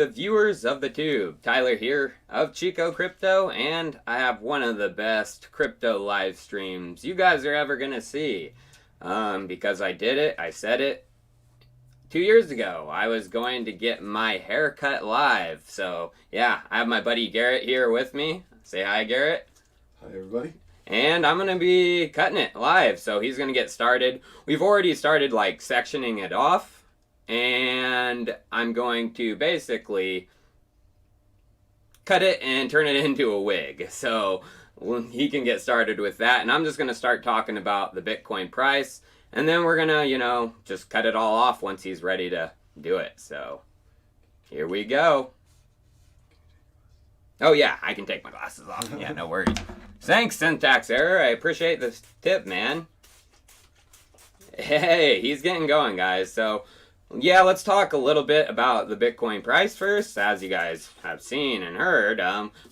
the viewers of the tube. Tyler here of Chico Crypto, and I have one of the best crypto live streams you guys are ever gonna see. Because I did it, I said it 2 years ago. I was going to get my haircut live. So yeah, I have my buddy Garrett here with me. Say hi, Garrett. Hi, everybody. And I'm gonna be cutting it live, so he's gonna get started. We've already started like sectioning it off. And I'm going to basically cut it and turn it into a wig. So he can get started with that. And I'm just going to start talking about the Bitcoin price. And then we're going to, just cut it all off once he's ready to do it. So here we go. Oh yeah, I can take my glasses off. Yeah, no worries. Thanks, Syntax Error. I appreciate this tip, man. Hey, he's getting going, guys. So yeah, let's talk a little bit about the Bitcoin price first. As you guys have seen and heard,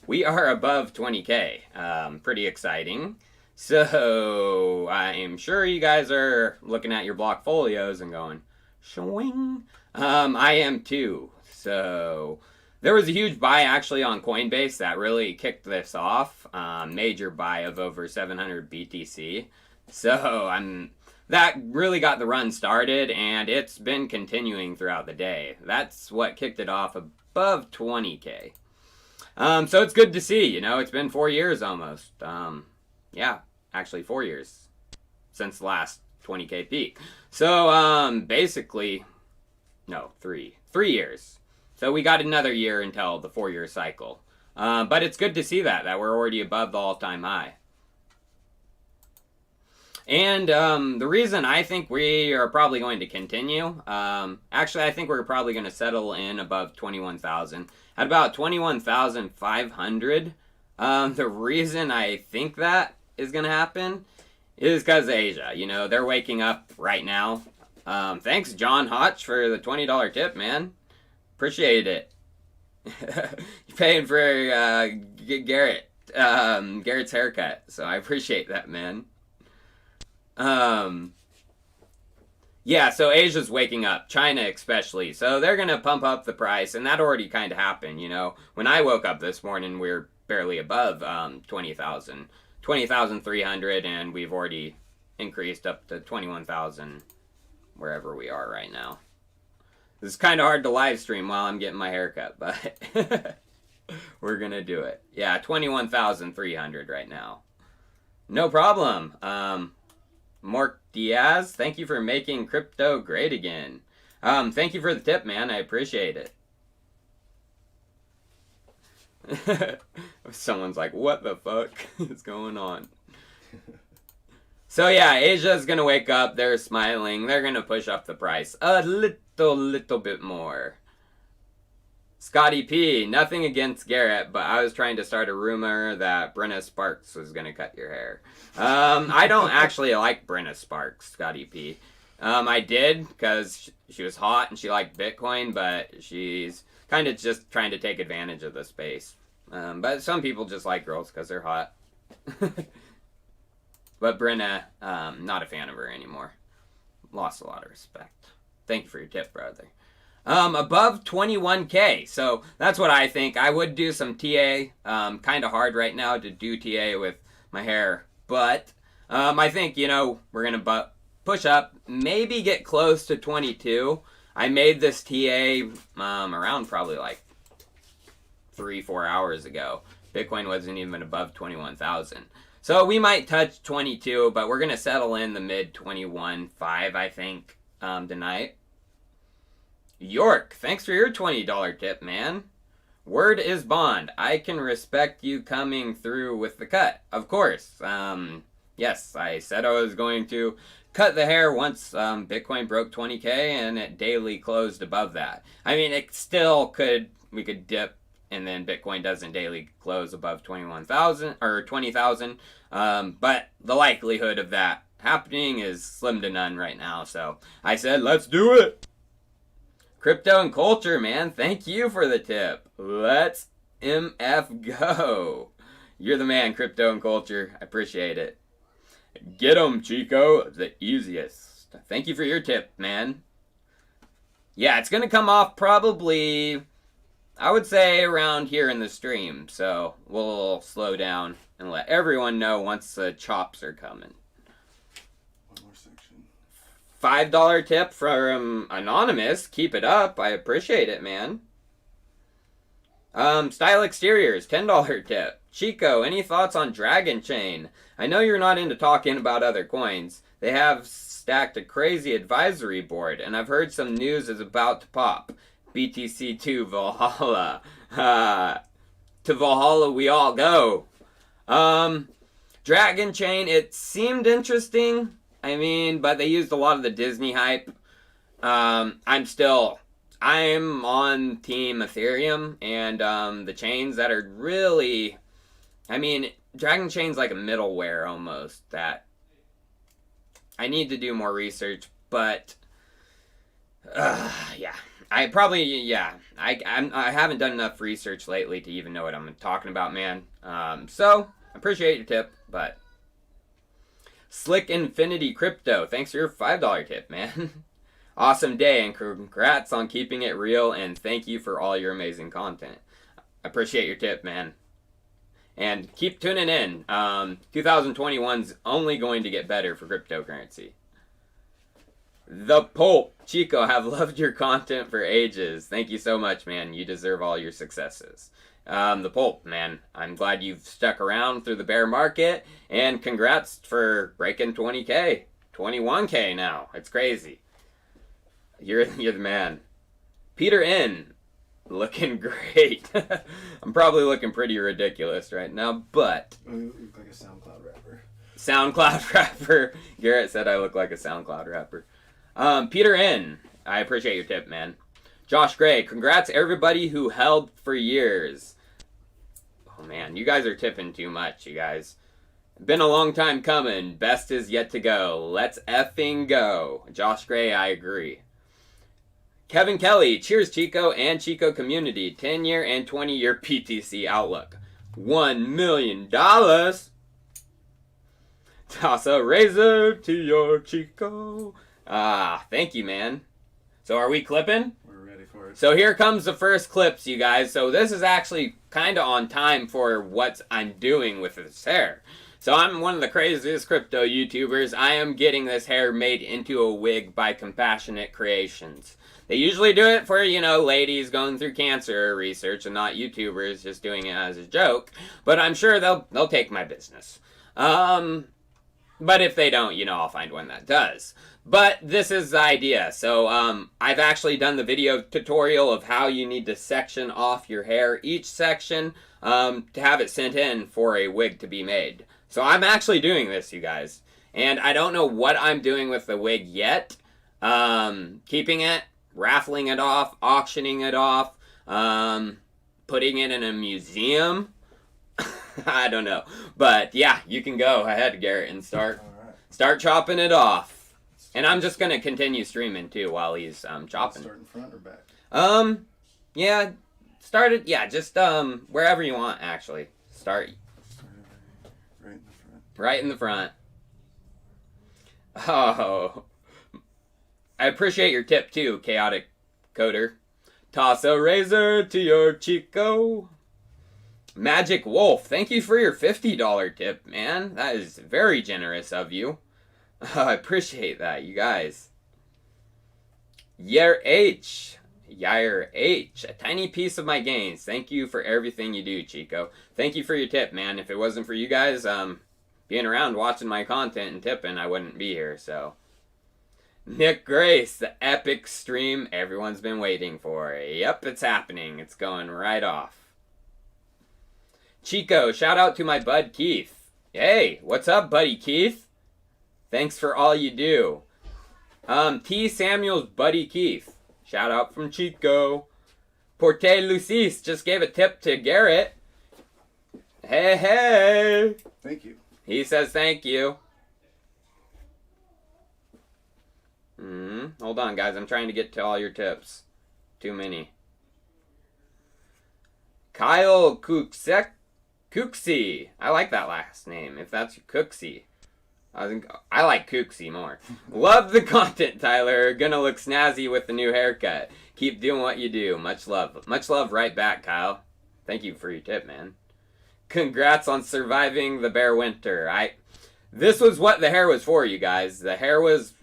we are above 20K. Pretty exciting. So I am sure you guys are looking at your block folios and going, swing. I am too. So there was a huge buy actually on Coinbase that really kicked this off. Major buy of over 700 BTC. So that really got the run started, and it's been continuing throughout the day. That's what kicked it off above 20K. So it's good to see, it's been 4 years almost. Yeah, actually 4 years since the last 20K peak. So basically, no, 3 years. So we got another year until the 4-year cycle. But it's good to see that we're already above the all-time high. And the reason I think we are probably going to continue, actually I think we're probably going to settle in above 21,000 at about 21,500. The reason I think that is going to happen is because of Asia. They're waking up right now. Thanks, John Hotch, for the $20 tip, man. Appreciate it. You're paying for Garrett's haircut, so I appreciate that, man. Yeah, so Asia's waking up, China especially, so they're gonna pump up the price, and that already kind of happened, When I woke up this morning, we were barely above 20,300, and we've already increased up to 21,000 wherever we are right now. This is kind of hard to live stream while I'm getting my haircut, but we're gonna do it. Yeah, 21,300 right now. No problem. Mark Diaz, thank you for making crypto great again. Thank you for the tip, man. I appreciate it. Someone's like, what the fuck is going on? So yeah, Asia's gonna wake up. They're smiling. They're gonna push up the price a little bit more. Scotty P, nothing against Garrett, but I was trying to start a rumor that Brenna Sparks was going to cut your hair. I don't actually like Brenna Sparks, Scotty P. I did because she was hot and she liked Bitcoin, but she's kind of just trying to take advantage of the space. But some people just like girls because they're hot. But Brenna, not a fan of her anymore. Lost a lot of respect. Thank you for your tip, brother. Above 21K. So that's what I think. I would do some TA. Kind of hard right now to do TA with my hair. But I think, we're going to push up. Maybe get close to 22. I made this TA around probably like 3-4 hours ago. Bitcoin wasn't even above 21,000. So we might touch 22, but we're going to settle in the mid 21.5, I think, tonight. York, thanks for your $20 tip, man. Word is bond. I can respect you coming through with the cut. Of course. Yes, I said I was going to cut the hair once Bitcoin broke 20K and it daily closed above that. I mean, it still we could dip and then Bitcoin doesn't daily close above 21,000 or 20,000. But the likelihood of that happening is slim to none right now. So I said, let's do it. Crypto and culture, man. Thank you for the tip. Let's MF go. You're the man, crypto and culture. I appreciate it. Get 'em, Chico. The easiest. Thank you for your tip, man. Yeah, it's going to come off probably I would say around here in the stream. So we'll slow down and let everyone know once the chops are coming. One more section. $5 tip from Anonymous. Keep it up. I appreciate it, man. Style Exteriors, $10 tip. Chico, any thoughts on Dragon Chain? I know you're not into talking about other coins. They have stacked a crazy advisory board, and I've heard some news is about to pop. BTC2 Valhalla. To Valhalla we all go. Dragon Chain, it seemed interesting. I mean, but they used a lot of the Disney hype. I'm on Team Ethereum, and the chains that are really, I mean, Dragon Chain's like a middleware almost that I need to do more research, but yeah, I haven't done enough research lately to even know what I'm talking about, man. So I appreciate your tip, but Slick Infinity Crypto, thanks for your $5 tip, man. Awesome day, and congrats on keeping it real, and thank you for all your amazing content. I appreciate your tip, man. And keep tuning in. 2021's only going to get better for cryptocurrency. The Pope, Chico, have loved your content for ages. Thank you so much, man. You deserve all your successes. The Pope, man, I'm glad you've stuck around through the bear market, and congrats for breaking 20K. 21K now. It's crazy. You're the man. Peter N, looking great. I'm probably looking pretty ridiculous right now, but You look like a SoundCloud rapper. SoundCloud rapper. Garrett said I look like a SoundCloud rapper. Peter N, I appreciate your tip, man. Josh Gray, congrats everybody who held for years. Oh man, you guys are tipping too much, you guys. Been a long time coming. Best is yet to go. Let's effing go. Josh Gray, I agree. Kevin Kelly, cheers Chico and Chico community. 10-year and 20-year PTC outlook. $1 million. Toss a razor to your Chico. Thank you, man. So are we clipping? We're ready for it. So here comes the first clips, you guys. So this is actually kind of on time for what I'm doing with this hair. So I'm one of the craziest crypto YouTubers. I am getting this hair made into a wig by Compassionate Creations. They usually do it for, ladies going through cancer research and not YouTubers just doing it as a joke. But I'm sure they'll take my business. But if they don't, I'll find one that does. But this is the idea. So I've actually done the video tutorial of how you need to section off your hair, each section, to have it sent in for a wig to be made. So I'm actually doing this, you guys. And I don't know what I'm doing with the wig yet. Keeping it, raffling it off, auctioning it off, putting it in a museum. I don't know. But yeah, you can go ahead, Garrett, and start chopping it off. And I'm just going to continue streaming too while he's chopping. Start in front or back? Yeah, start it, just wherever you want, actually. Start right in the front. Right in the front. Oh, I appreciate your tip too, Chaotic Coder. Toss a razor to your Chico. Magic Wolf, thank you for your $50 tip, man. That is very generous of you. I appreciate that, you guys. Yair H, a tiny piece of my gains. Thank you for everything you do, Chico. Thank you for your tip, man. If it wasn't for you guys being around watching my content and tipping, I wouldn't be here, so. Nick Grace, the epic stream everyone's been waiting for. Yep, it's happening. It's going right off. Chico, shout out to my bud Keith. Hey, what's up, buddy Keith? Thanks for all you do. T. Samuel's buddy Keith. Shout out from Chico. Porte Lucis just gave a tip to Garrett. Hey. Thank you. He says thank you. Hold on, guys. I'm trying to get to all your tips. Too many. Kyle Cooksey. I like that last name, if that's Cooksey. I like kooksy more. Love the content, Tyler. Gonna look snazzy with the new haircut. Keep doing what you do. Much love. Much love right back, Kyle. Thank you for your tip, man. Congrats on surviving the bear winter. This was what the hair was for, you guys. The hair was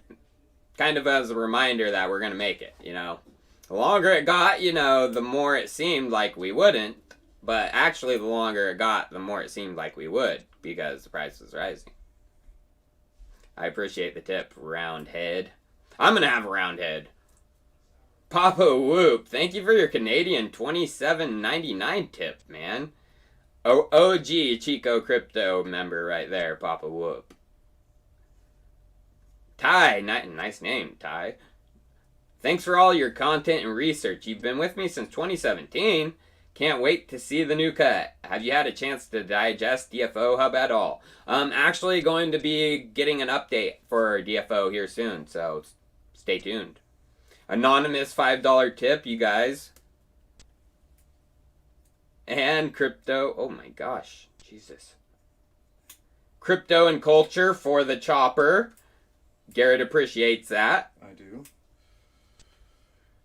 kind of as a reminder that we're gonna make it, you know. The longer it got, you know, the more it seemed like we wouldn't. But actually, the longer it got, the more it seemed like we would, because the price was rising. I appreciate the tip, round head. I'm gonna have a round head. Papa Whoop, thank you for your Canadian $27.99 tip, man. OG Chico Crypto member right there, Papa Whoop. Ty, nice name, Ty. Thanks for all your content and research. You've been with me since 2017. Can't wait to see the new cut. Have you had a chance to digest DFO Hub at all? Actually going to be getting an update for DFO here soon, so stay tuned. Anonymous $5 tip, you guys. And crypto, oh my gosh, Jesus. Crypto and culture for the chopper. Garrett appreciates that. I do.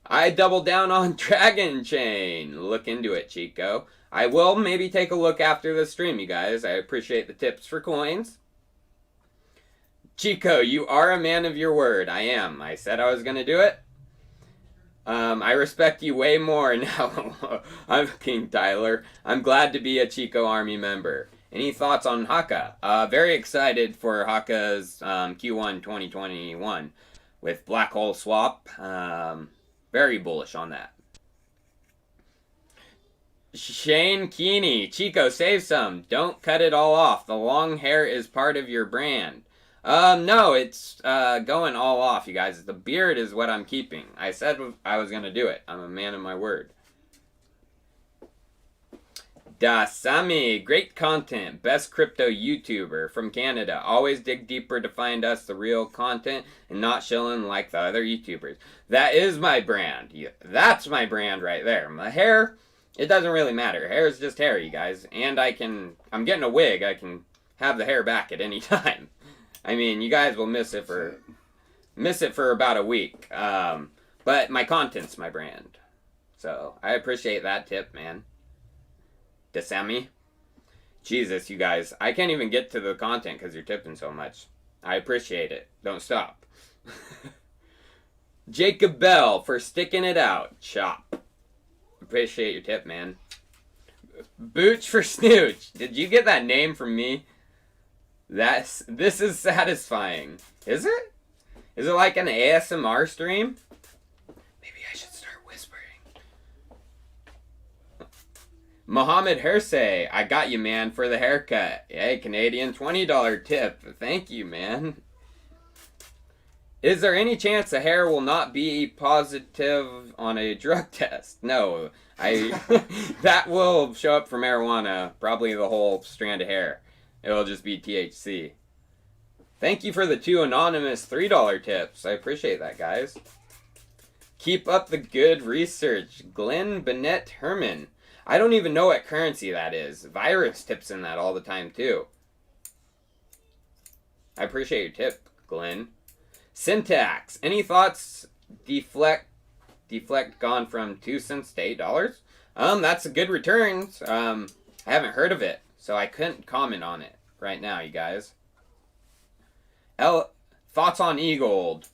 I doubled down on Dragon Chain. Look into it, Chico. I will maybe take a look after the stream, you guys. I appreciate the tips for coins. Chico, you are a man of your word. I am. I said I was going to do it. I respect you way more now. I'm King Tyler. I'm glad to be a Chico Army member. Any thoughts on Haka? Very excited for Haka's Q1 2021 with Black Hole Swap. Very bullish on that. Shane Keeney. Chico, save some. Don't cut it all off. The long hair is part of your brand. No, it's going all off, you guys. The beard is what I'm keeping. I said I was going to do it. I'm a man of my word. Dasami, great content. Best crypto YouTuber from Canada. Always dig deeper to find us the real content and not shilling like the other YouTubers. That is my brand. That's my brand right there. My hair, it doesn't really matter. Hair is just hair, you guys. And I'm getting a wig. I can have the hair back at any time. I mean, you guys will miss it for about a week. But my content's my brand. So I appreciate that tip, man. Dasami. Jesus, you guys. I can't even get to the content because you're tipping so much. I appreciate it. Don't stop. Jacob Bell for sticking it out. Chop. Appreciate your tip, man. Booch for Snooch. Did you get that name from me? This is satisfying. Is it? Is it like an ASMR stream? Maybe I should start whispering. Mohammed Hersey, I got you, man, for the haircut. Hey, Canadian $20 tip. Thank you, man. Is there any chance the hair will not be positive on a drug test? No, that will show up for marijuana, probably the whole strand of hair. It'll just be THC. Thank you for the 2 anonymous $3 tips. I appreciate that, guys. Keep up the good research. Glenn Bennett Herman. I don't even know what currency that is. Virus tips in that all the time, too. I appreciate your tip, Glenn. Syntax. Any thoughts? Deflect gone from 2 cents to $8? That's a good returns. I haven't heard of it, so I couldn't comment on it right now, you guys. Thoughts on eGold?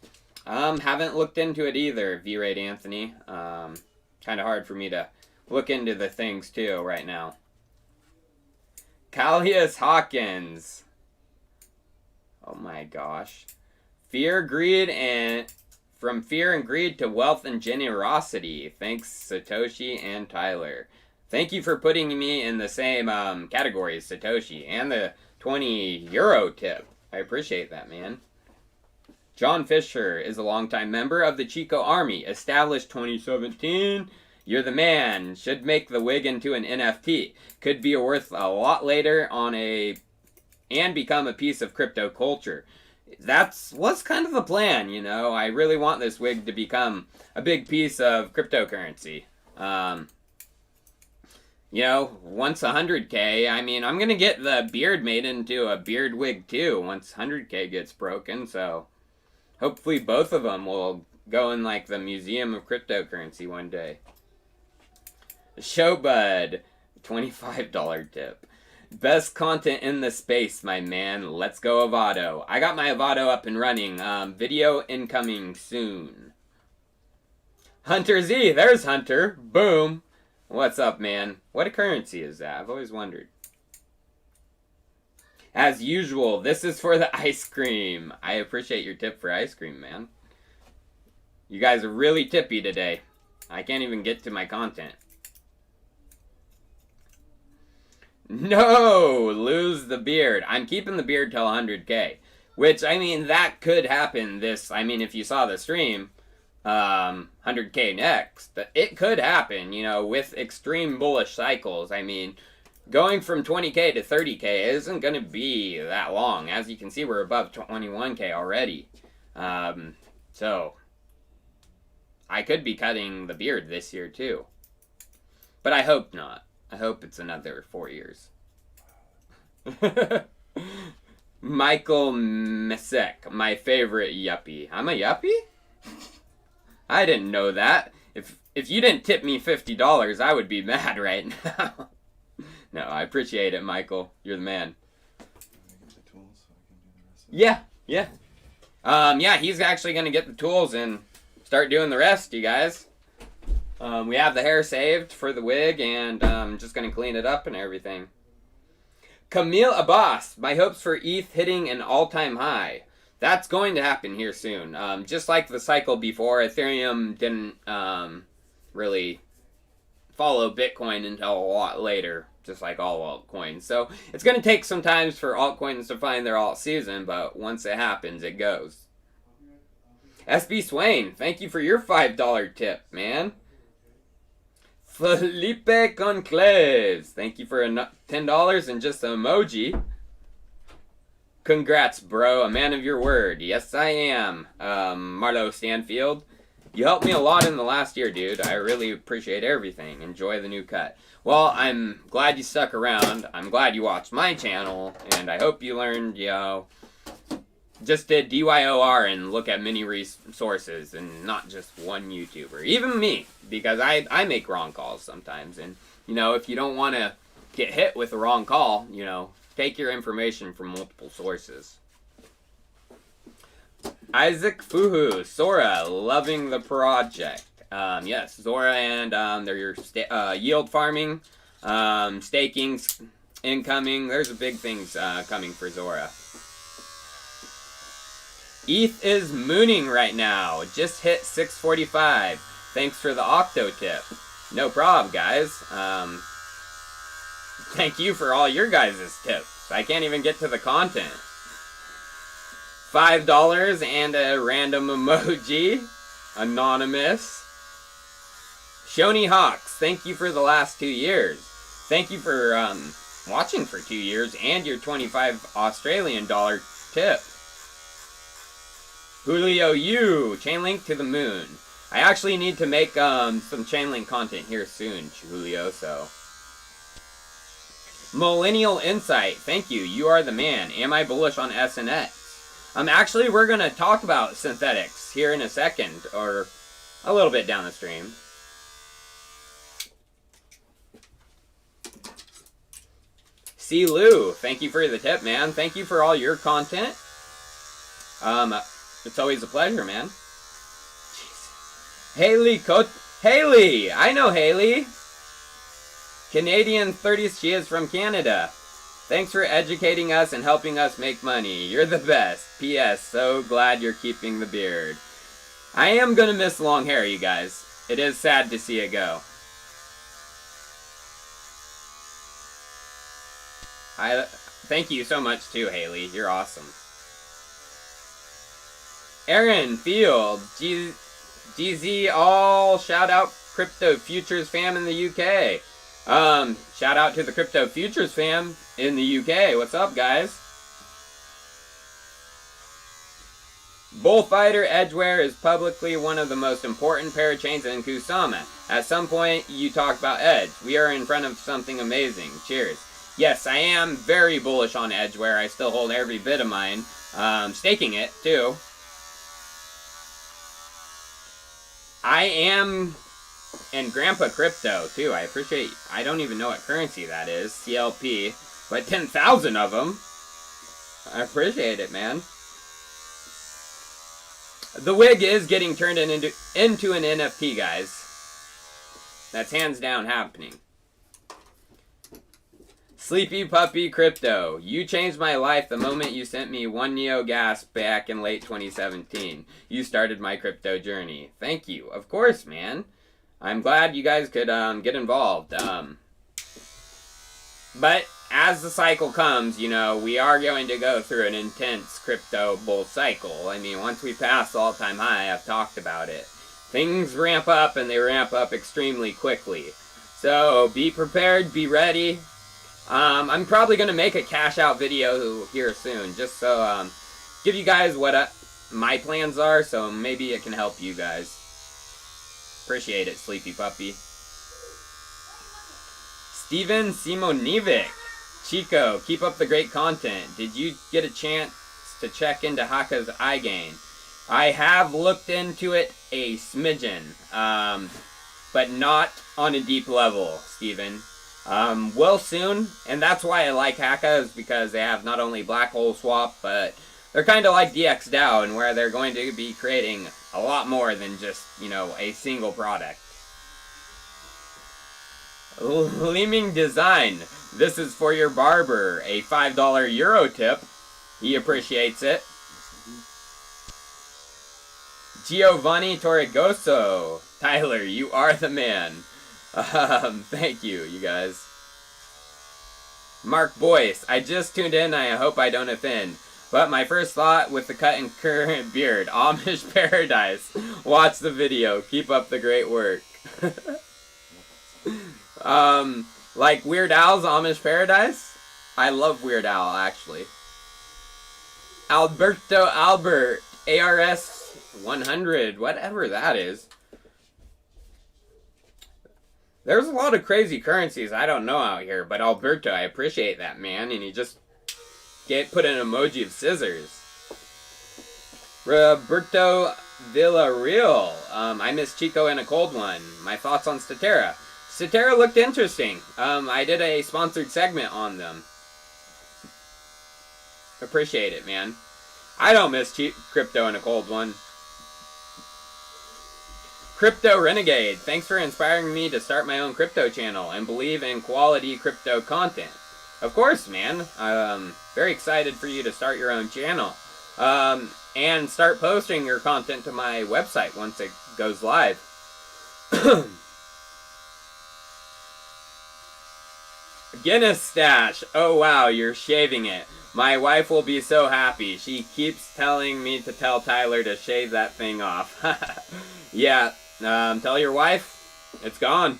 Haven't looked into it either, V-Rate Anthony. Kind of hard for me to look into the things too right now. Callius Hawkins. Oh my gosh. From fear and greed to wealth and generosity. Thanks, Satoshi and Tyler. Thank you for putting me in the same category as Satoshi and the €20 tip. I appreciate that, man. John Fisher is a longtime member of the Chico Army, established 2017. You're the man. Should make the wig into an NFT. Could be worth a lot later and become a piece of crypto culture. What's kind of the plan, you know. I really want this wig to become a big piece of cryptocurrency. you know, once 100K, I mean, I'm gonna get the beard made into a beard wig too once 100K gets broken, so hopefully both of them will go in like the Museum of Cryptocurrency one day. Showbud, $25 tip. Best content in the space, my man. Let's go Avado. I got my Avado up and running. Video incoming soon. Hunter Z, there's Hunter. Boom. What's up, man? What currency is that? I've always wondered. As usual, this is for the ice cream. I appreciate your tip for ice cream, man. You guys are really tippy today. I can't even get to my content. No! Lose the beard. I'm keeping the beard till 100K. Which, I mean, that could happen I mean, if you saw the stream, 100K next. It could happen, you know, with extreme bullish cycles. I mean, going from 20K to 30K isn't going to be that long. As you can see, we're above 21K already. So, I could be cutting the beard this year, too. But I hope not. I hope it's another 4 years. Michael Mesek, my favorite yuppie. I'm a yuppie? I didn't know that. If you didn't tip me $50, I would be mad right now. No, I appreciate it, Michael. You're the man. Yeah. Yeah, he's actually going to get the tools and start doing the rest, you guys. We have the hair saved for the wig, and I'm just going to clean it up and everything. Camille Abbas, my hopes for ETH hitting an all-time high. That's going to happen here soon. Just like the cycle before, Ethereum didn't really follow Bitcoin until a lot later, just like all altcoins. So it's going to take some time for altcoins to find their alt season, but once it happens, it goes. SB Swain, thank you for your $5 tip, man. Felipe Conclaves, thank you for $10 and just an emoji. Congrats, bro. A man of your word. Yes, I am. Marlo Stanfield, you helped me a lot in the last year, dude. I really appreciate everything. Enjoy the new cut. Well, I'm glad you stuck around. I'm glad you watched my channel, and I hope you learned, you know, just did DYOR and look at many resources and not just one YouTuber. Even me, because I make wrong calls sometimes. And, you know, if you don't want to get hit with a wrong call, you know, take your information from multiple sources. Isaac Fuhu, Sora, loving the project. Yes, Zora and their yield farming, staking, incoming. There's big things coming for Zora. ETH is mooning right now. Just hit 645. Thanks for the Octo tip. No problem, guys. Thank you for all your guys' tips. I can't even get to the content. $5 and a random emoji. Anonymous. Shoni Hawks, thank you for the last 2 years. Thank you for watching for 2 years and your 25 Australian dollar tip. Julio U, Chainlink to the moon. I actually need to make some Chainlink content here soon, Julio, so. Millennial Insight, thank you. You are the man. Am I bullish on SNX? Actually, we're going to talk about synthetics here in a second, or a little bit down the stream. C. Lou, thank you for the tip, man. Thank you for all your content. It's always a pleasure, man. Jeez. Haley! I know Haley! Canadian 30s, she is from Canada. Thanks for educating us and helping us make money. You're the best. P.S. So glad you're keeping the beard. I am gonna miss long hair, you guys. It is sad to see it go. Thank you so much too, Haley. You're awesome. Aaron Field, GZ, all shout out Crypto Futures fam in the UK. Shout out to the Crypto Futures fam in the UK. What's up, guys? Bullfighter Edgeware is publicly one of the most important parachains in Kusama. At some point, you talked about Edge. We are in front of something amazing. Cheers. Yes, I am very bullish on Edgeware. I still hold every bit of mine. Staking it, too. I am... And Grandpa Crypto, too. I appreciate... I don't even know what currency that is. CLP. But 10,000 of them. I appreciate it, man. The wig is getting turned into an NFT, guys. That's hands down happening. Sleepy Puppy Crypto. You changed my life the moment you sent me one Neo Gas back in late 2017. You started my crypto journey. Thank you. Of course, man. I'm glad you guys could get involved. But as the cycle comes, you know, we are going to go through an intense crypto bull cycle. I mean, once we pass the all-time high, I've talked about it. Things ramp up, and they ramp up extremely quickly. So, be prepared, be ready. I'm probably going to make a cash out video here soon, just so, give you guys what my plans are, so maybe it can help you guys. Appreciate it, Sleepy Puppy. Steven Simonivic. Chico, keep up the great content. Did you get a chance to check into Haka's iGain? I have looked into it a smidgen, but not on a deep level, Steven. Will soon, and that's why I like Haka, is because they have not only black hole swap, but they're kind of like DXDAO, and where they're going to be creating a lot more than just, you know, a single product. Leeming Design. This is for your barber. A $5 Euro tip. He appreciates it. Giovanni Torregoso. Tyler, you are the man. Thank you, you guys. Mark Boyce. I just tuned in. I hope I don't offend. But my first thought with the cut and current beard. Amish Paradise. Watch the video. Keep up the great work. Like Weird Al's Amish Paradise? I love Weird Al, actually. Alberto Albert, ARS 100, whatever that is. There's a lot of crazy currencies I don't know out here, but Alberto, I appreciate that, man. And he just put an emoji of scissors. Roberto Villarreal, I miss Chico and a cold one. My thoughts on Statera. Statera looked interesting. I did a sponsored segment on them. Appreciate it, man. I don't miss cheap crypto in a cold one. Crypto Renegade. Thanks for inspiring me to start my own crypto channel and believe in quality crypto content. Of course, man. Very excited for you to start your own channel. And start posting your content to my website once it goes live. Guinness Stash. Oh wow, you're shaving it. My wife will be so happy. She keeps telling me to tell Tyler to shave that thing off. Yeah, tell your wife. It's gone.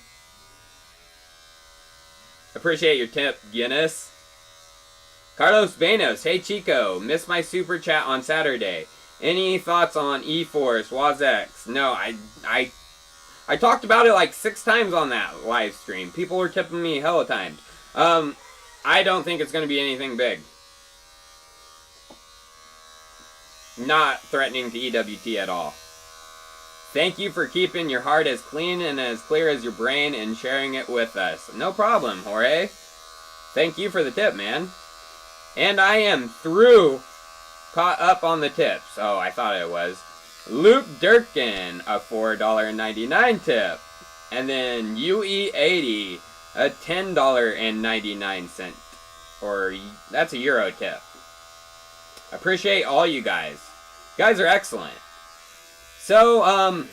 Appreciate your tip, Guinness. Carlos Banos. Hey Chico, missed my super chat on Saturday. Any thoughts on eForce, WazX? No, I talked about it like 6 times on that live stream. People were tipping me hella times. I don't think it's going to be anything big. Not threatening to EWT at all. Thank you for keeping your heart as clean and as clear as your brain and sharing it with us. No problem, Jorge. Thank you for the tip, man. And I am caught up on the tips. Oh, I thought it was. Luke Durkin, a $4.99 tip. And then UE80, a $10.99. Or, that's a Euro tip. Appreciate all you guys. You guys are excellent. So,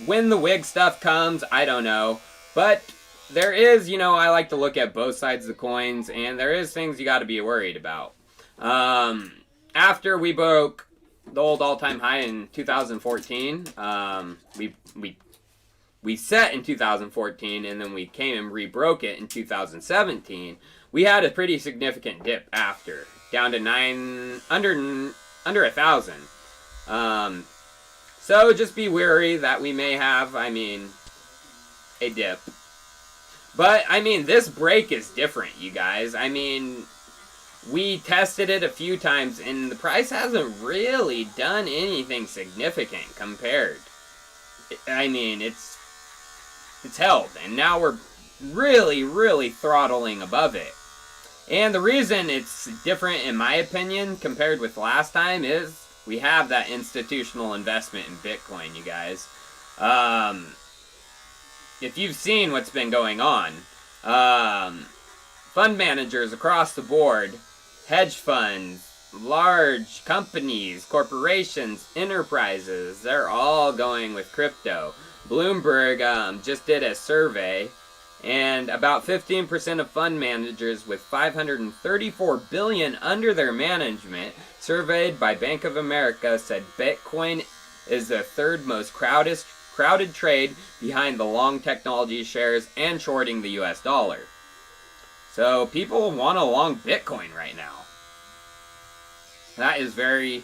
when the wig stuff comes, I don't know. But there is, you know, I like to look at both sides of the coins, and there is things you got to be worried about. After we broke the old all-time high in 2014, we set in 2014, and then we came and rebroke it in 2017. We had a pretty significant dip after, down to under 1,000. So just be wary that we may have, I mean, a dip. But, I mean, this break is different, you guys. I mean, we tested it a few times, and the price hasn't really done anything significant compared. I mean, it's held, and now we're really, really throttling above it. And the reason it's different, in my opinion, compared with last time is we have that institutional investment in Bitcoin, you guys. If you've seen what's been going on, fund managers across the board, hedge funds, large companies, corporations, enterprises, they're all going with crypto. Bloomberg just did a survey, and about 15% of fund managers with $534 billion under their management, surveyed by Bank of America, said Bitcoin is the third most crowded trade behind the long technology shares and shorting the US dollar. So people want to long Bitcoin right now. That is very,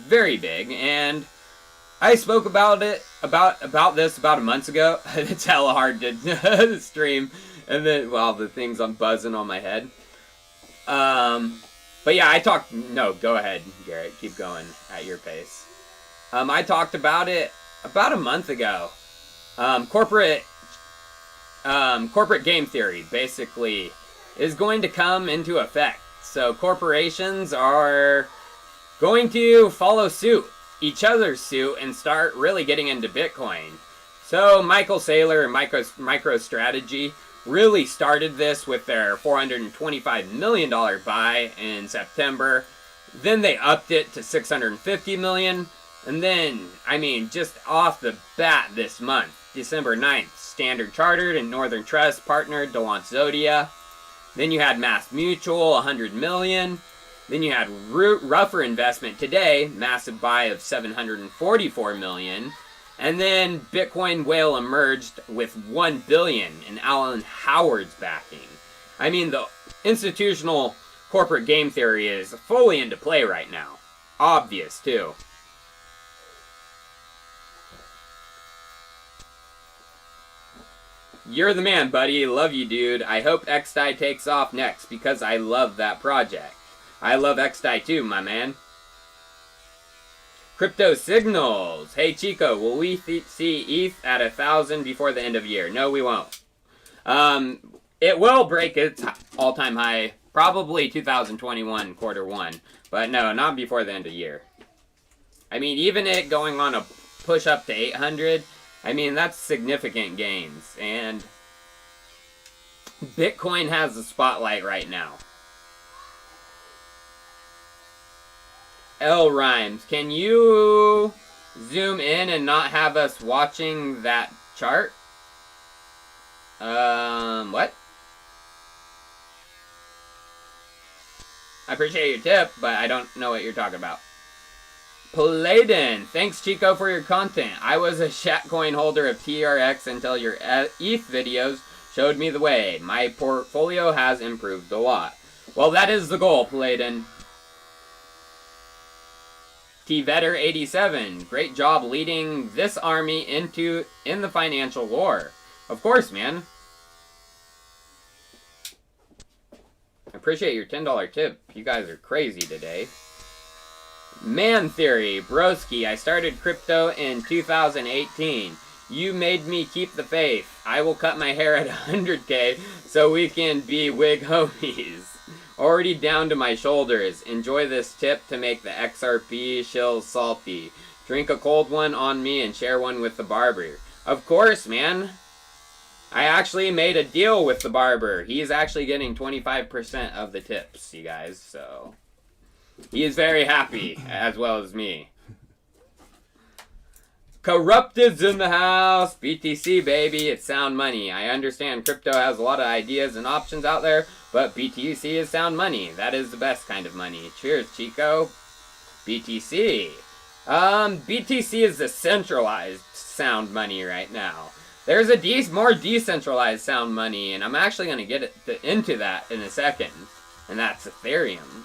very big, and I spoke about it about this about a month ago. It's hella hard to stream, and then the things I'm buzzing on my head. But yeah, I talked. No, go ahead, Garrett. Keep going at your pace. I talked about it about a month ago. Corporate game theory basically is going to come into effect. So corporations are going to follow suit, each other's suit, and start really getting into Bitcoin. So Michael Saylor and MicroStrategy really started this with their $425 million buy in September. Then they upped it to $650 million. And then, I mean, just off the bat this month, December 9th, Standard Chartered and Northern Trust partnered to launch Zodia. Then you had Mass Mutual, $100 million. Then you had Rougher Investment today, massive buy of $744 million. And then Bitcoin Whale emerged with $1 billion in Alan Howard's backing. I mean, the institutional corporate game theory is fully into play right now. Obvious, too. You're the man, buddy. Love you, dude. I hope xDai takes off next because I love that project. I love xDai too, my man. Crypto signals. Hey, Chico, will we see ETH at 1,000 before the end of the year? No, we won't. It will break its all-time high, probably 2021 quarter one. But no, not before the end of the year. I mean, even it going on a push up to 800... I mean, that's significant gains, and Bitcoin has the spotlight right now. L Rhymes, can you zoom in and not have us watching that chart? What? I appreciate your tip, but I don't know what you're talking about. Paladin, thanks Chico for your content. I was a Shatcoin holder of TRX until your ETH videos showed me the way. My portfolio has improved a lot. Well, that is the goal, Paladin. T-Vetter87, great job leading this army in the financial war. Of course, man. I appreciate your $10 tip. You guys are crazy today. Man Theory, broski, I started crypto in 2018. You made me keep the faith. I will cut my hair at 100K so we can be wig homies. Already down to my shoulders. Enjoy this tip to make the XRP shills salty. Drink a cold one on me and share one with the barber. Of course, man. I actually made a deal with the barber. He's actually getting 25% of the tips, you guys, so... He is very happy, as well as me. Corrupted's in the house. BTC, baby. It's sound money. I understand crypto has a lot of ideas and options out there, but BTC is sound money. That is the best kind of money. Cheers, Chico. BTC. BTC is the centralized sound money right now. There's a more decentralized sound money, and I'm actually going to get into that in a second, and that's Ethereum.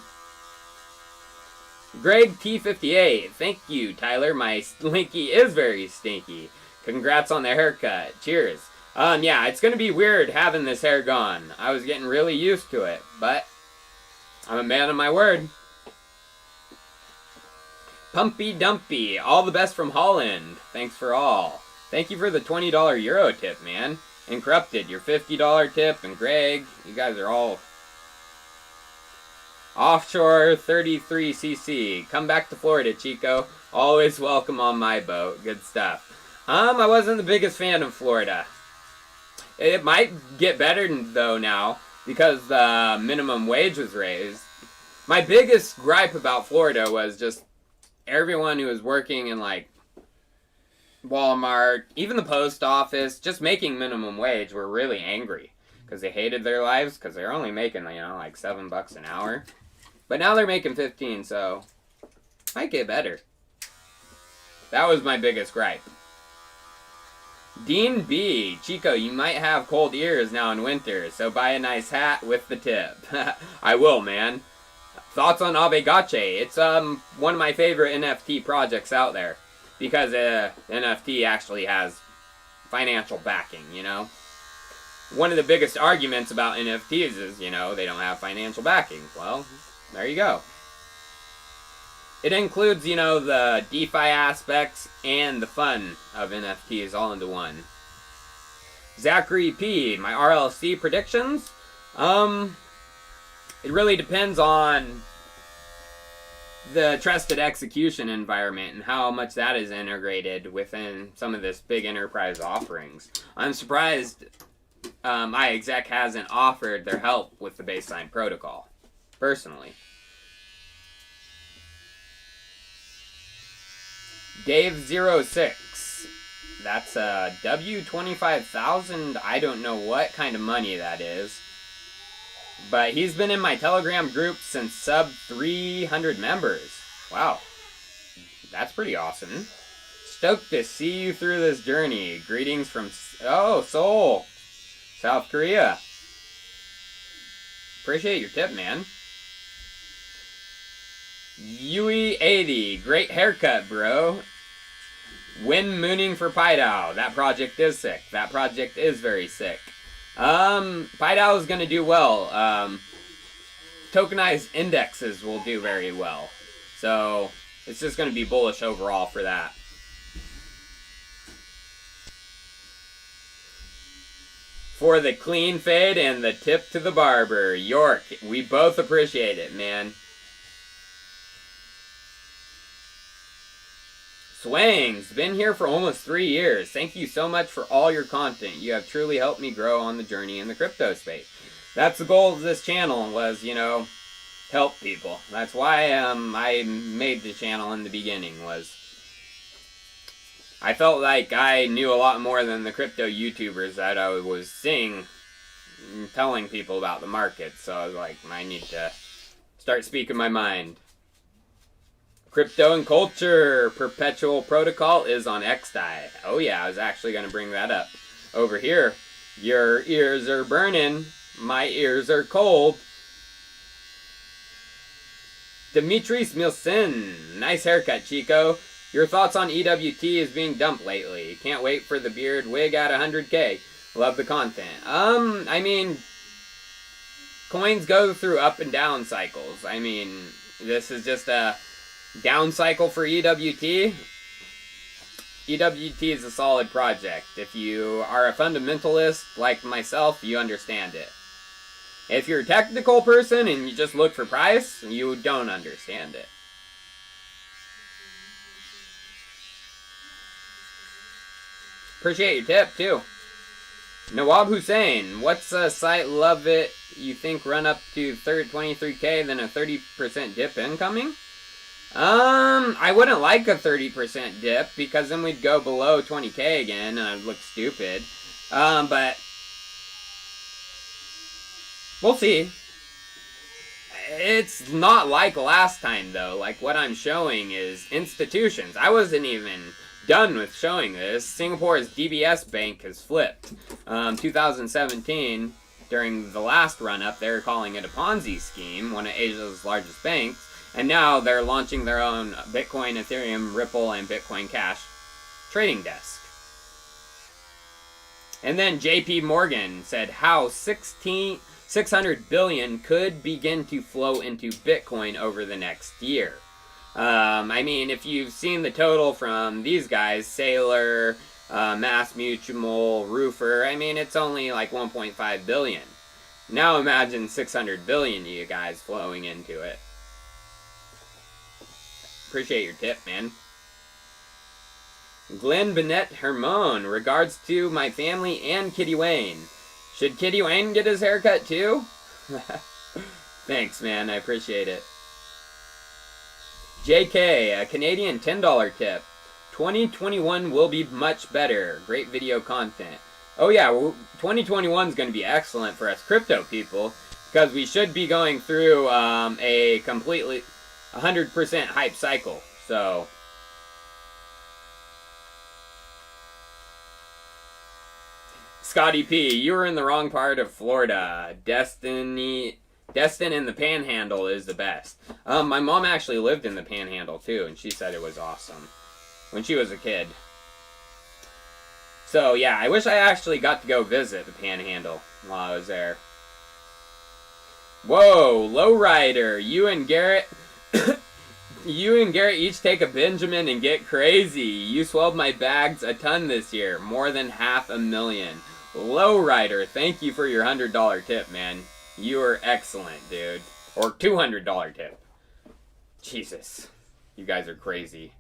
Greg T58, thank you, Tyler. My slinky is very stinky. Congrats on the haircut. Cheers. Yeah, it's gonna be weird having this hair gone. I was getting really used to it, but I'm a man of my word. Pumpy Dumpy, all the best from Holland. Thanks for all. Thank you for the $20 Euro tip, man. Incorrupted, your $50 tip, and Greg, you guys are all offshore 33cc. Come back to Florida, Chico. Always welcome on my boat. Good stuff. I wasn't the biggest fan of Florida. It might get better though now because the minimum wage was raised. My biggest gripe about Florida was just everyone who was working in like Walmart, even the post office, just making minimum wage were really angry because they hated their lives because they're only making, you know, like $7 an hour. But now they're making 15, so might get better. That was my biggest gripe. Dean B. Chico, you might have cold ears now in winter, so buy a nice hat with the tip. I will, man. Thoughts on Aave? It's one of my favorite NFT projects out there because NFT actually has financial backing, you know? One of the biggest arguments about NFTs is, you know, they don't have financial backing. Well, there you go. It includes, you know, the DeFi aspects and the fun of NFTs all into one. Zachary P. My RLC predictions? It really depends on the trusted execution environment and how much that is integrated within some of this big enterprise offerings. I'm surprised iExec hasn't offered their help with the baseline protocol, personally. Dave06. That's a W25,000. I don't know what kind of money that is. But he's been in my Telegram group since sub 300 members. Wow. That's pretty awesome. Stoked to see you through this journey. Greetings from, Seoul, South Korea. Appreciate your tip, man. Yui80. Great haircut, bro. When mooning for PyDAO. That project is sick. That project is very sick. PyDAO is going to do well. Tokenized indexes will do very well. So, it's just going to be bullish overall for that. For the clean fade and the tip to the barber. York, we both appreciate it, man. Swangs, been here for almost 3 years. Thank you so much for all your content. You have truly helped me grow on the journey in the crypto space. That's the goal of this channel was, you know, help people. That's why I made the channel in the beginning was I felt like I knew a lot more than the crypto YouTubers that I was seeing telling people about the market. So I was like, I need to start speaking my mind. Crypto and culture perpetual protocol is on xDai. Oh yeah, I was actually going to bring that up. Over here, your ears are burning. My ears are cold. Dimitris Milsin. Nice haircut, Chico. Your thoughts on EWT is being dumped lately. Can't wait for the beard wig at 100K. Love the content. I mean, coins go through up and down cycles. I mean, this is just a down cycle for EWT. EWT is a solid project. If you are a fundamentalist like myself, you understand it. If you're a technical person and you just look for price, you don't understand it. Appreciate your tip too. Nawab Hussein, what's a site love it you think run up to 23K then a 30% dip incoming? I wouldn't like a 30% dip because then we'd go below 20K again and I'd look stupid. But we'll see. It's not like last time though. Like what I'm showing is institutions. I wasn't even done with showing this. Singapore's DBS Bank has flipped. 2017, during the last run up, they were calling it a Ponzi scheme, one of Asia's largest banks. And now they're launching their own Bitcoin, Ethereum, Ripple, and Bitcoin Cash trading desk. And then JP Morgan said how 600 billion could begin to flow into Bitcoin over the next year. I mean, if you've seen the total from these guys, Sailor, Mass Mutual, Roofer, I mean, it's only like 1.5 billion. Now imagine 600 billion, you guys, flowing into it. Appreciate your tip, man. Glenn Bennett Hermone, regards to my family and Kitty Wayne. Should Kitty Wayne get his haircut too? Thanks, man. I appreciate it. JK, a Canadian $10 tip. 2021 will be much better. Great video content. Oh yeah, 2021 is going to be excellent for us crypto people because we should be going through a completely 100% hype cycle. So Scotty P, you were in the wrong part of Florida. Destin in the Panhandle is the best. My mom actually lived in the Panhandle too, and she said it was awesome when she was a kid. So yeah, I wish I actually got to go visit the Panhandle while I was there. Whoa, Lowrider, you and Garrett each take a Benjamin and get crazy. You swelled my bags a ton this year, more than 500,000. Lowrider, thank you for your $100 tip, man. You are excellent, dude. Or $200 tip. Jesus, you guys are crazy.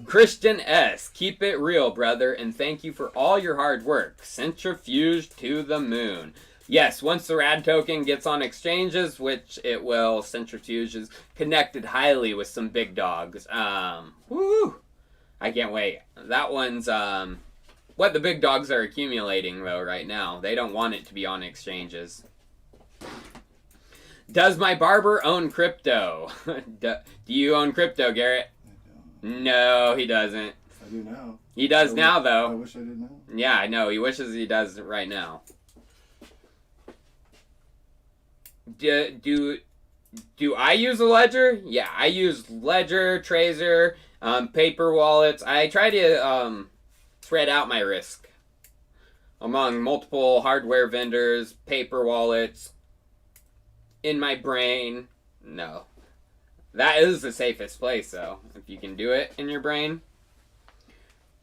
Christian S, keep it real, brother, and thank you for all your hard work. Centrifuge to the moon. Yes, once the RAD token gets on exchanges, which it will, Centrifuge is connected highly with some big dogs. Woo! I can't wait. That one's what the big dogs are accumulating though right now. They don't want it to be on exchanges. Does my barber own crypto? Do you own crypto, Garrett? No, he doesn't. I do now. He does now, though. I wish I did now. Yeah, I know. He wishes he does right now. Do I use a ledger? Yeah, I use Ledger, Trezor, paper wallets. I try to spread out my risk among multiple hardware vendors, paper wallets, in my brain. No. That is the safest place, though, if you can do it in your brain.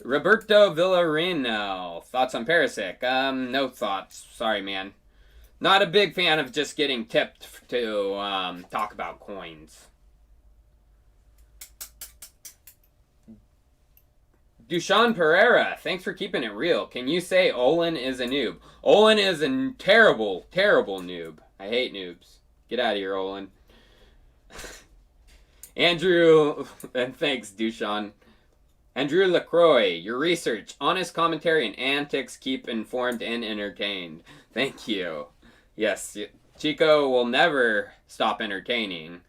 Roberto Villarino, thoughts on Parasic? No thoughts. Sorry, man. Not a big fan of just getting tipped to talk about coins. Dushan Pereira, thanks for keeping it real. Can you say Olin is a noob? Olin is a terrible, terrible noob. I hate noobs. Get out of here, Olin. Andrew, and thanks, Dushan. Andrew LaCroix, your research, honest commentary, and antics keep informed and entertained. Thank you. Yes, Chico will never stop entertaining.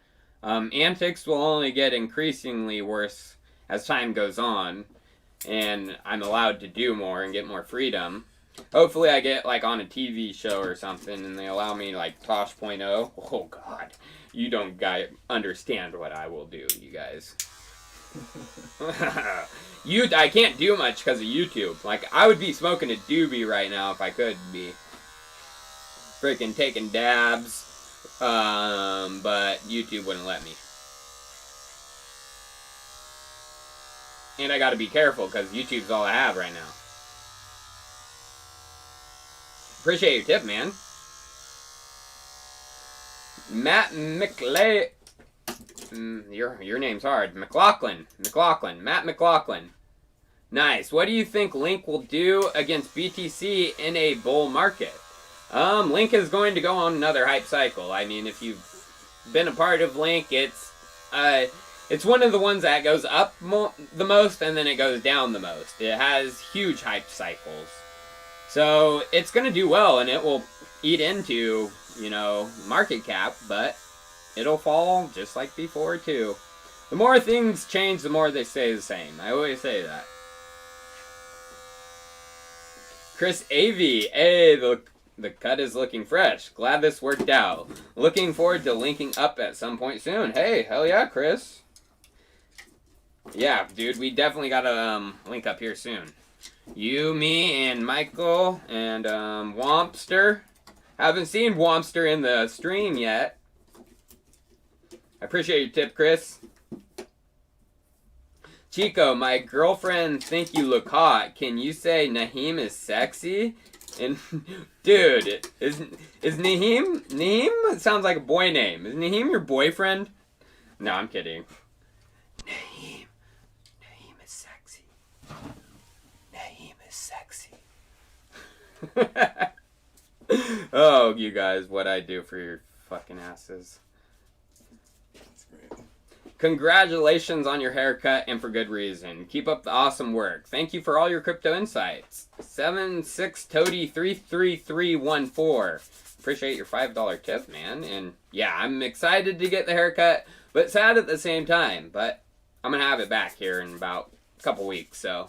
Antics will only get increasingly worse as time goes on, and I'm allowed to do more and get more freedom. Hopefully I get like on a TV show or something and they allow me like Tosh.0. Oh god, you don't understand what I will do, you guys. I can't do much because of YouTube. Like, I would be smoking a doobie right now if I could be. Freaking taking dabs. But YouTube wouldn't let me. And I gotta be careful because YouTube's all I have right now. Appreciate your tip, man. Matt McLeay. Your name's hard. McLaughlin. Matt McLaughlin. Nice. What do you think Link will do against BTC in a bull market? Link is going to go on another hype cycle. I mean, if you've been a part of Link, it's one of the ones that goes up the most and then it goes down the most. It has huge hype cycles. So it's going to do well and it will eat into, market cap, but it'll fall just like before too. The more things change, the more they stay the same. I always say that. Chris Avey, hey, The cut is looking fresh. Glad this worked out. Looking forward to linking up at some point soon. Hey, hell yeah, Chris. Yeah, dude, we definitely gotta link up here soon. You, me, and Michael, and Wompster. Haven't seen Wompster in the stream yet. I appreciate your tip, Chris. Chico, my girlfriend think you look hot. Can you say Naheem is sexy? And dude, is Naheem? It sounds like a boy name. Is Naheem your boyfriend? No, I'm kidding. Naheem is sexy. Naheem is sexy. Oh, you guys, what I do for your fucking asses. That's great. Congratulations on your haircut, and for good reason. Keep up the awesome work. Thank you for all your crypto insights. 76Toady33314. Appreciate your $5 tip, man. And yeah, I'm excited to get the haircut, but sad at the same time. But I'm going to have it back here in about a couple weeks, so.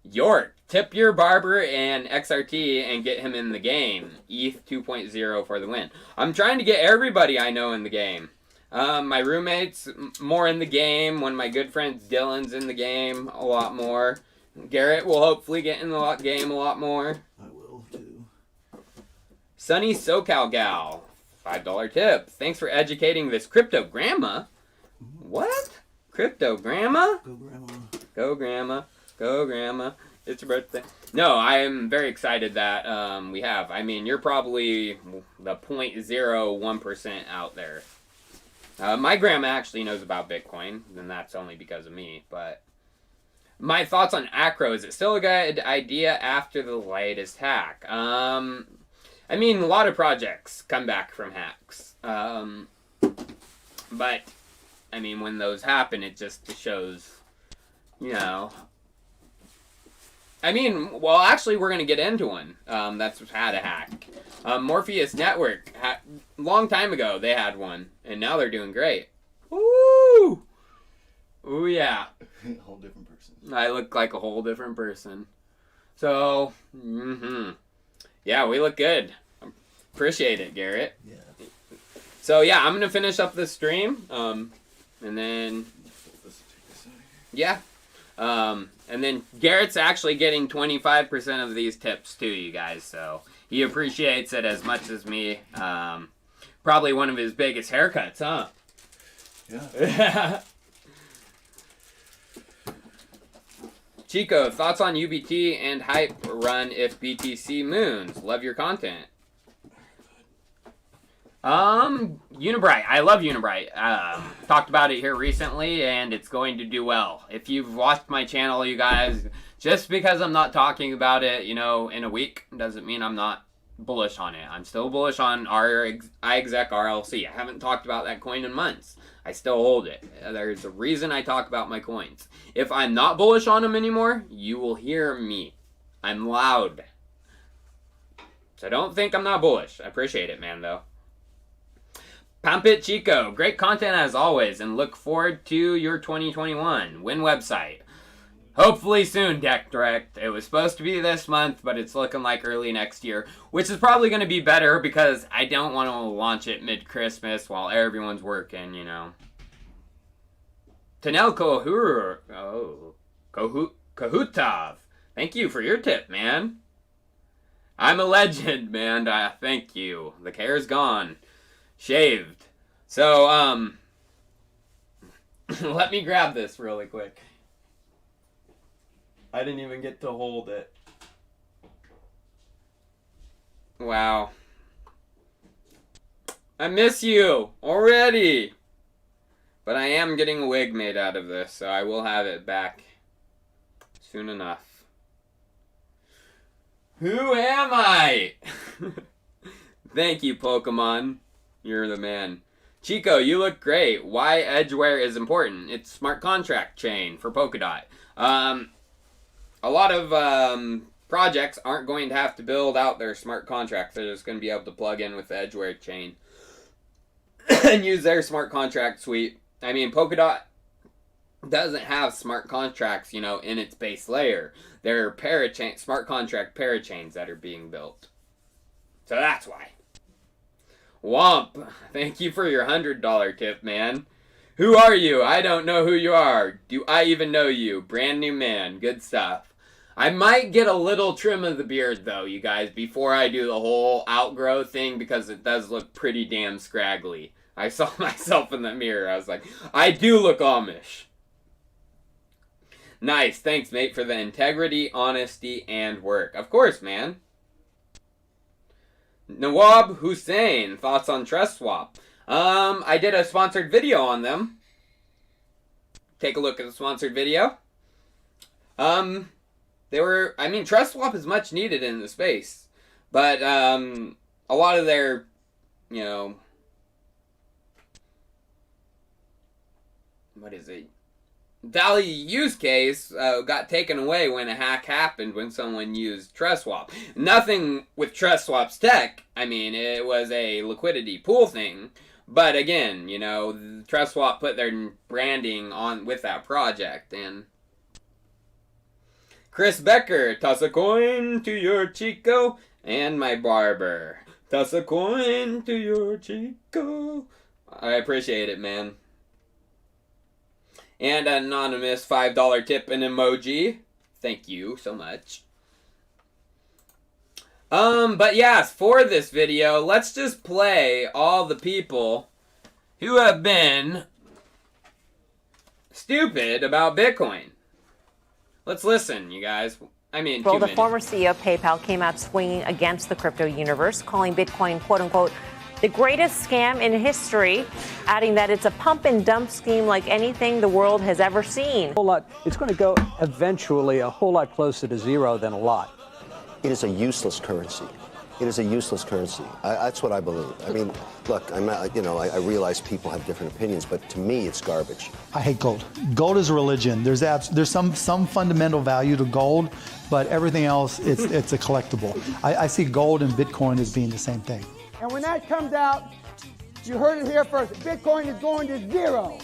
York, tip your barber and XRT and get him in the game. ETH 2.0 for the win. I'm trying to get everybody I know in the game. My roommate's more in the game. One of my good friends, Dylan's in the game a lot more. Garrett will hopefully get in the game a lot more. I will too. Sunny SoCal Gal, $5 tip. Thanks for educating this crypto grandma. What? Crypto grandma? Go grandma. Go grandma. Go grandma. It's your birthday. No, I am very excited that we have. I mean, you're probably the 0.01% out there. My grandma actually knows about Bitcoin, and that's only because of me. But my thoughts on Acro, is it still a good idea after the latest hack? I mean, a lot of projects come back from hacks. But, I mean, when those happen, it just shows, you know. I mean, well, actually, we're going to get into one that's had a hack. Morpheus Network, long time ago, they had one, and now they're doing great. Woo! Ooh, yeah. A whole different person. I look like a whole different person. So, yeah, we look good. Appreciate it, Garrett. Yeah. So, yeah, I'm going to finish up the stream, and then, Let's take this out of here. yeah. And then Garrett's actually getting 25% of these tips too, you guys, so he appreciates it as much as me. Probably one of his biggest haircuts, huh? Yeah. Chico, thoughts on UBT and hype run if BTC moons? Love your content. Unibright. I love Unibright. Talked about it here recently, and it's going to do well. If you've watched my channel, you guys, just because I'm not talking about it, you know, in a week, doesn't mean I'm not bullish on it. I'm still bullish on our iExec RLC. I haven't talked about that coin in months. I still hold it. There's a reason I talk about my coins. If I'm not bullish on them anymore, you will hear me. I'm loud. So don't think I'm not bullish. I appreciate it, man, though. Pump it, Chico. Great content as always, and look forward to your 2021 Win website. Hopefully soon, Deck Direct. It was supposed to be this month, but it's looking like early next year, which is probably going to be better because I don't want to launch it mid-Christmas while everyone's working, you know. Tanel Kahutav. Thank you for your tip, man. I'm a legend, man. Thank you. The care's gone. Shaved. So, let me grab this really quick. I didn't even get to hold it. Wow. I miss you already. But I am getting a wig made out of this, so I will have it back soon enough. Who am I? Thank you, Pokemon. You're the man. Chico, you look great. Why Edgeware is important? It's smart contract chain for Polkadot. A lot of projects aren't going to have to build out their smart contracts. They're just going to be able to plug in with the Edgeware chain and use their smart contract suite. I mean, Polkadot doesn't have smart contracts, you know, in its base layer. There are smart contract parachains that are being built. So that's why. Womp, thank you for your $100 tip, man. Who are you? I don't know who you are. Do I even know you? Brand new man. Good stuff. I might get a little trim of the beard, though, you guys, before I do the whole outgrow thing, because it does look pretty damn scraggly. I saw myself in the mirror. I was like, I do look Amish. Nice. Thanks, mate, for the integrity, honesty, and work. Of course, man. Nawab Hussein, thoughts on Trezor? I did a sponsored video on them. Take a look at the sponsored video. Trezor is much needed in the space, but a lot of their, value use case got taken away when a hack happened when someone used Trezor. Nothing with Trezor's tech. It was a liquidity pool thing. But again, Trezor put their branding on with that project. And Chris Becker, toss a coin to your Chico and my barber. Toss a coin to your Chico. I appreciate it, man. And an anonymous $5 tip and emoji. Thank you so much. But yes, for this video, let's just play all the people who have been stupid about Bitcoin. Let's listen, you guys. Well, the former CEO of PayPal came out swinging against the crypto universe, calling Bitcoin, quote unquote, the greatest scam in history, adding that it's a pump and dump scheme like anything the world has ever seen. It's going to go eventually a whole lot closer to zero than a lot. It is a useless currency. It is a useless currency. That's what I believe. Look, I realize people have different opinions, but to me, it's garbage. I hate gold. Gold is a religion. There's some fundamental value to gold, but everything else, it's a collectible. I see gold and Bitcoin as being the same thing. And when that comes out, you heard it here first. Bitcoin is going to zero.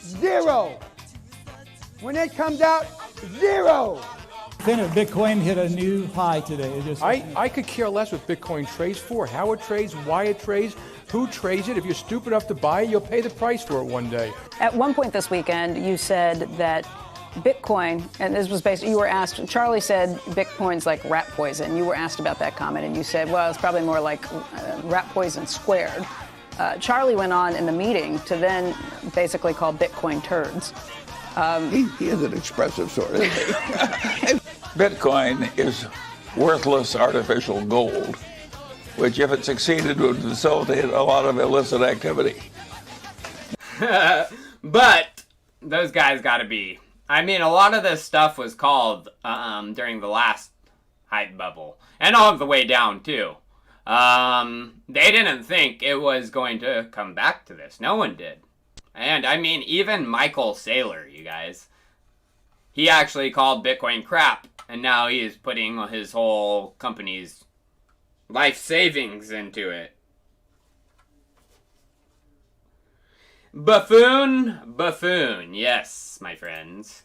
Zero. When it comes out, zero. Bitcoin hit a new high today. I could care less what Bitcoin trades for, how it trades, why it trades, who trades it. If you're stupid enough to buy it, you'll pay the price for it one day. At one point this weekend, you said that Bitcoin, and this was basically, you were asked, Charlie said Bitcoin's like rat poison. You were asked about that comment, and you said, well, it's probably more like rat poison squared. Charlie went on in the meeting to then basically call Bitcoin turds. He is an expressive sort of thing. Bitcoin is worthless artificial gold, which if it succeeded would facilitate a lot of illicit activity. But those guys gotta be... a lot of this stuff was called during the last hype bubble. And all the way down, too. They didn't think it was going to come back to this. No one did. And, even Michael Saylor, you guys. He actually called Bitcoin crap. And now he is putting his whole company's life savings into it. Buffoon. Yes, my friends.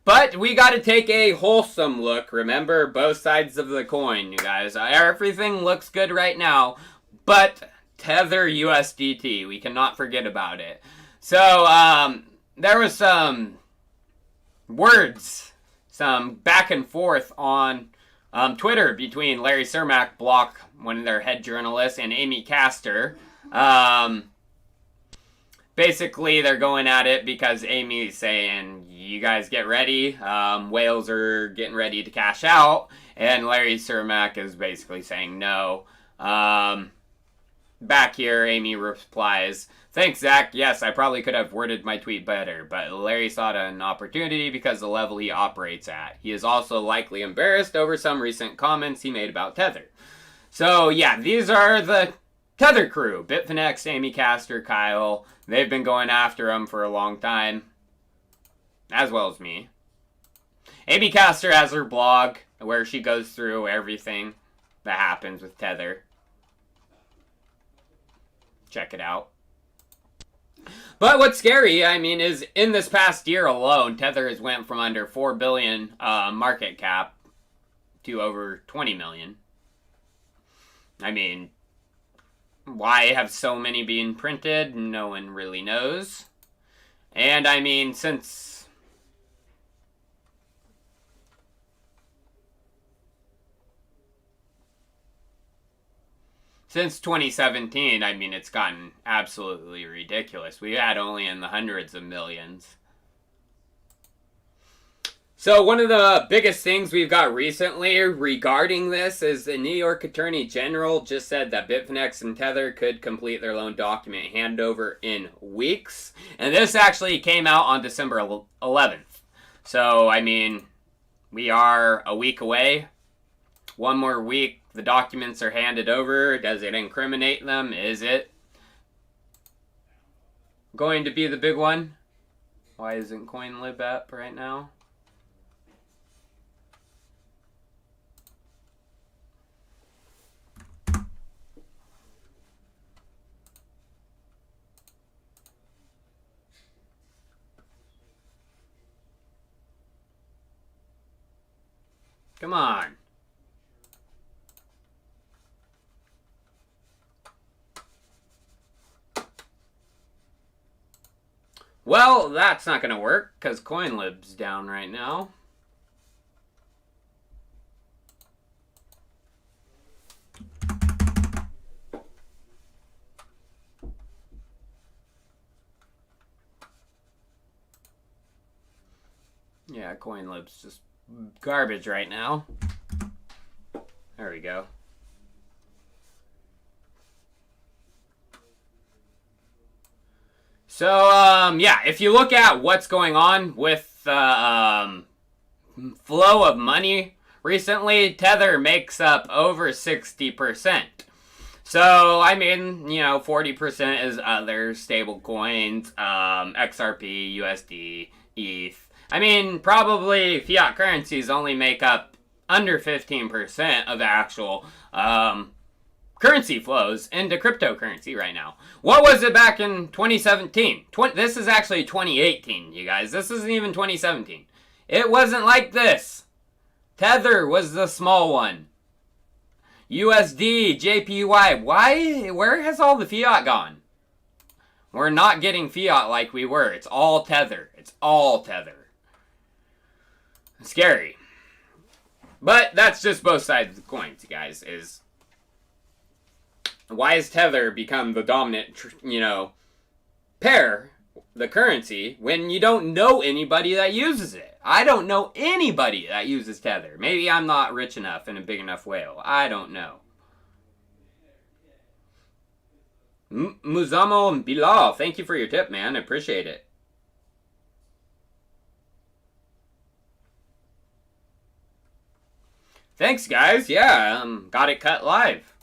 But we got to take a wholesome look. Remember, both sides of the coin, you guys. Everything looks good right now. But Tether USDT, we cannot forget about it. So, there was some words, some back and forth on Twitter between Larry Cermak, one of their head journalists, and Amy Castor. Basically, they're going at it because Amy's saying, you guys get ready. Whales are getting ready to cash out. And Larry Cermak is basically saying no. Back here, Amy replies, thanks, Zach. Yes, I probably could have worded my tweet better, but Larry saw an opportunity because the level he operates at. He is also likely embarrassed over some recent comments he made about Tether. So, yeah, these are the Tether crew. Bitfinex, Amy Castor, Kyle. They've been going after him for a long time, as well as me. Amy Castor has her blog where she goes through everything that happens with Tether. Check it out. But what's scary, is in this past year alone, Tether has went from under 4 billion market cap to over 20 million. I mean, why have so many being printed? No one really knows. And I mean, since Since 2017, I mean, it's gotten absolutely ridiculous. We had only in the hundreds of millions. So one of the biggest things we've got recently regarding this is the New York Attorney General just said that Bitfinex and Tether could complete their loan document handover in weeks. And this actually came out on December 11th. So, I mean, we are a week away. One more week, the documents are handed over. Does it incriminate them? Is it going to be the big one? Why isn't CoinLib up right now? Come on. Well, that's not going to work because CoinLib's down right now. Yeah, CoinLib's just garbage right now. There we go. So, yeah, if you look at what's going on with the flow of money recently, Tether makes up over 60%. So, I mean, you know, 40% is other stable coins, XRP, USD, ETH. I mean, probably fiat currencies only make up under 15% of the actual currency flows into cryptocurrency right now. What was it back in 2017? This is actually 2018, you guys. This isn't even 2017. It wasn't like this. Tether was the small one. USD, JPY. Why? Where has all the fiat gone? We're not getting fiat like we were. It's all Tether. It's all Tether. Scary. But that's just both sides of the coins, guys, is why has Tether become the dominant, pair, the currency, when you don't know anybody that uses it? I don't know anybody that uses Tether. Maybe I'm not rich enough and a big enough whale. I don't know. Muzamo and Bilal, thank you for your tip, man. I appreciate it. Thanks, guys. Yeah, got it cut live.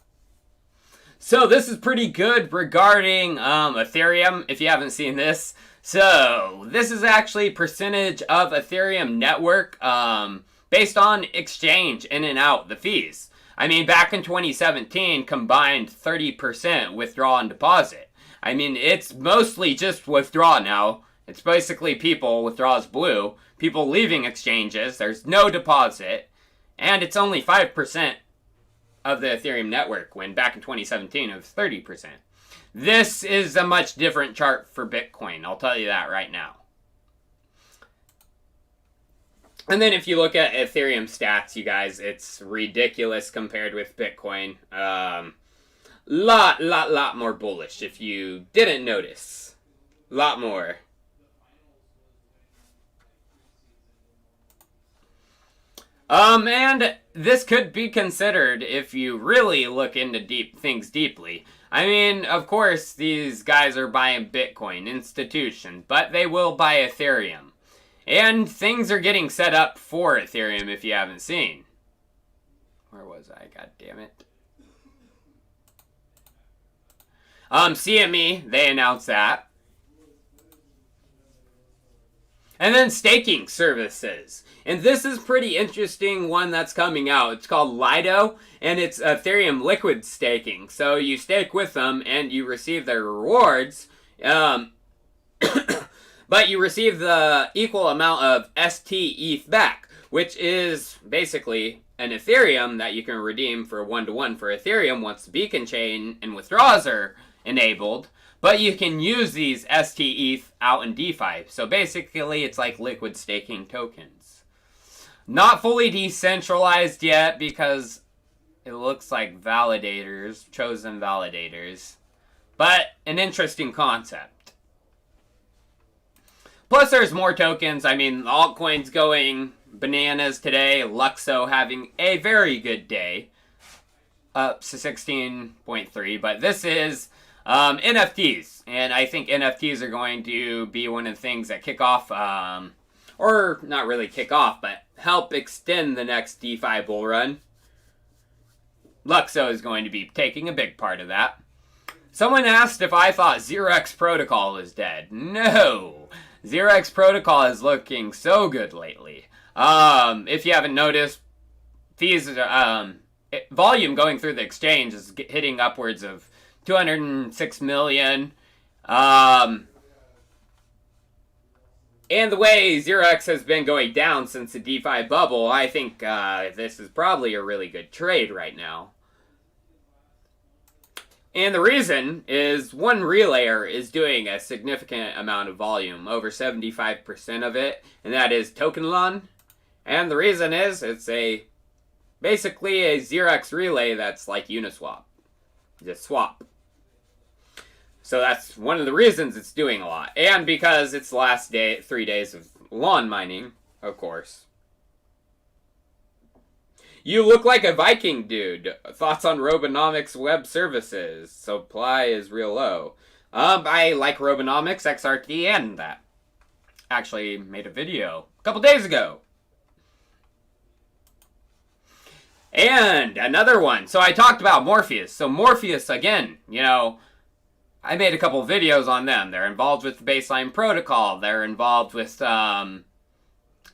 So this is pretty good regarding Ethereum, if you haven't seen this. So this is actually percentage of Ethereum network based on exchange in and out, the fees. I mean, back in 2017, combined 30% withdraw and deposit. I mean, it's mostly just withdraw now. It's basically people, withdraws blue, people leaving exchanges, there's no deposit. And it's only 5% of the Ethereum network, when back in 2017 it was 30%. This is a much different chart for Bitcoin, I'll tell you that right now. And then if you look at Ethereum stats, you guys, it's ridiculous compared with Bitcoin. Lot more bullish if you didn't notice. Lot more. And this could be considered if you really look into things deeply. I mean, of course, these guys are buying Bitcoin, institutions, but they will buy Ethereum. And things are getting set up for Ethereum if you haven't seen. Where was I? God damn it. CME, they announced that. And then staking services. And this is pretty interesting one that's coming out. It's called Lido, and it's Ethereum liquid staking. So you stake with them, and you receive their rewards. But you receive the equal amount of ST ETH back, which is basically an Ethereum that you can redeem for 1-to-1 for Ethereum once the beacon chain and withdrawals are enabled. But you can use these ST-ETH out in DeFi. So basically, it's like liquid staking tokens. Not fully decentralized yet because it looks like validators, chosen validators. But an interesting concept. Plus, there's more tokens. I mean, altcoins going bananas today. Luxo having a very good day. Up to 16.3. But this is NFTs. And I think NFTs are going to be one of the things that kick off, or not really kick off, but help extend the next DeFi bull run. Luxo is going to be taking a big part of that. Someone asked if I thought 0x Protocol was dead. No! 0x Protocol is looking so good lately. If you haven't noticed, fees, volume going through the exchange is hitting upwards of 206 million. And the way 0x has been going down since the DeFi bubble, I think this is probably a really good trade right now. And the reason is one relayer is doing a significant amount of volume, over 75% of it, and that is TokenLun. And the reason is it's basically a 0x relay that's like Uniswap. Just swap. So that's one of the reasons it's doing a lot. And because it's the last 3 days of lawn mining, of course. You look like a Viking dude. Thoughts on Robonomics web services? Supply is real low. I like Robonomics, XRT, and that. Actually made a video a couple days ago. And another one. So I talked about Morpheus. So Morpheus, again, you know, I made a couple videos on them. They're involved with the Baseline Protocol. They're involved with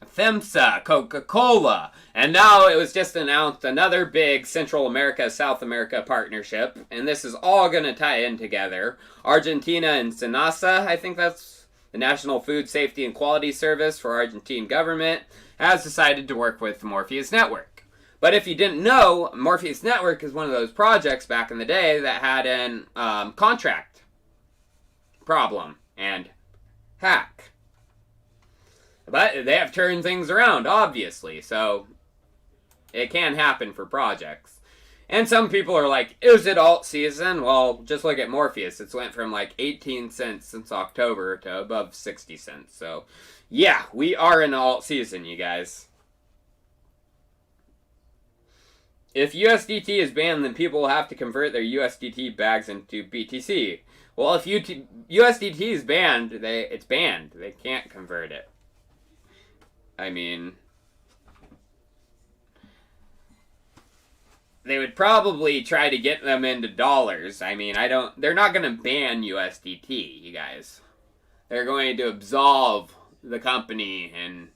FEMSA, Coca-Cola, and now it was just announced another big Central America, South America partnership, and this is all going to tie in together. Argentina and SENASA, I think that's the National Food Safety and Quality Service for Argentine government, has decided to work with the Morpheus Network. But if you didn't know, Morpheus Network is one of those projects back in the day that had an contract problem and hack. But they have turned things around, obviously, so it can happen for projects. And some people are like, is it alt season? Well, just look at Morpheus. It's went from like 18 cents since October to above 60 cents. So, yeah, we are in alt season, you guys. If USDT is banned, then people will have to convert their USDT bags into BTC. Well, if USDT is banned, it's banned. They can't convert it. I mean, they would probably try to get them into dollars. I mean, they're not going to ban USDT, you guys. They're going to absolve the company and,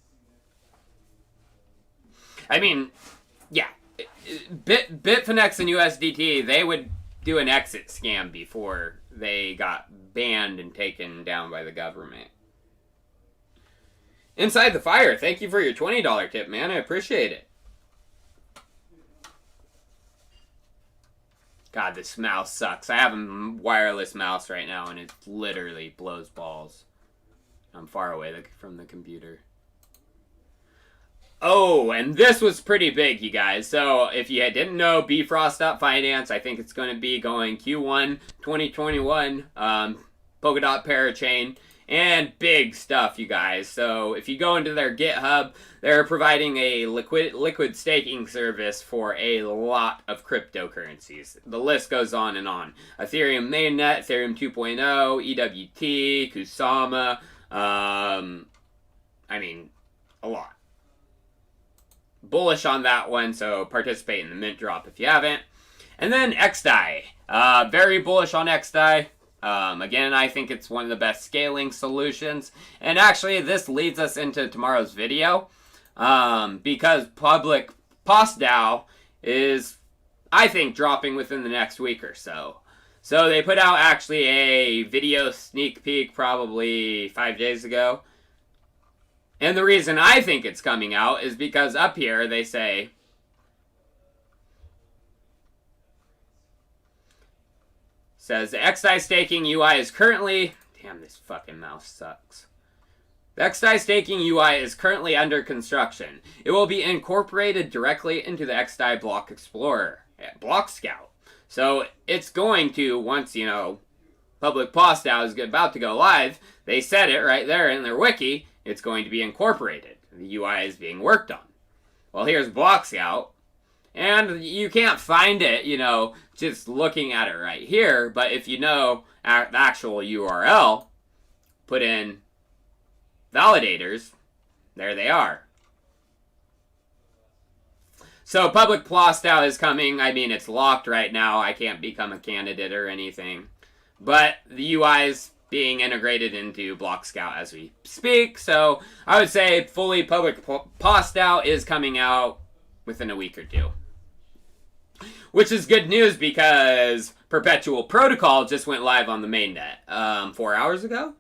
I mean, yeah. Bitfinex and USDT, they would do an exit scam before they got banned and taken down by the government. Inside the Fire, thank you for your $20 tip, man. I appreciate it. God, this mouse sucks. I have a wireless mouse right now, and it literally blows balls. I'm far away from the computer. Oh, and this was pretty big, you guys. So, if you didn't know, Bfrost.finance, I think it's going to be going Q1 2021, Polkadot Parachain. And big stuff, you guys. So if you go into their GitHub, they're providing a liquid staking service for a lot of cryptocurrencies. The list goes on and on. Ethereum mainnet, Ethereum 2.0, EWT, Kusama. I mean, a lot. Bullish on that one, so participate in the mint drop if you haven't. And then xDai. Very bullish on xDai. Again, I think it's one of the best scaling solutions. And actually, this leads us into tomorrow's video. Because public POSDAO is, I think, dropping within the next week or so. So they put out actually a video sneak peek probably 5 days ago. And the reason I think it's coming out is because up here they say, says, the xDai staking UI is currently... Damn, this fucking mouse sucks. The xDai staking UI is currently under construction. It will be incorporated directly into the xDai Block Explorer, Block Scout. So it's going to, once, you know, public POS-DAO is about to go live, they said it right there in their wiki, it's going to be incorporated. The UI is being worked on. Well, here's Block Scout. And you can't find it, you know, just looking at it right here. But if you know the actual URL, put in validators, there they are. So public POS-DAO is coming. I mean, it's locked right now. I can't become a candidate or anything. But the UI is being integrated into Block Scout as we speak. So I would say fully public POS-DAO is coming out within a week or two. Which is good news because Perpetual Protocol just went live on the mainnet 4 hours ago.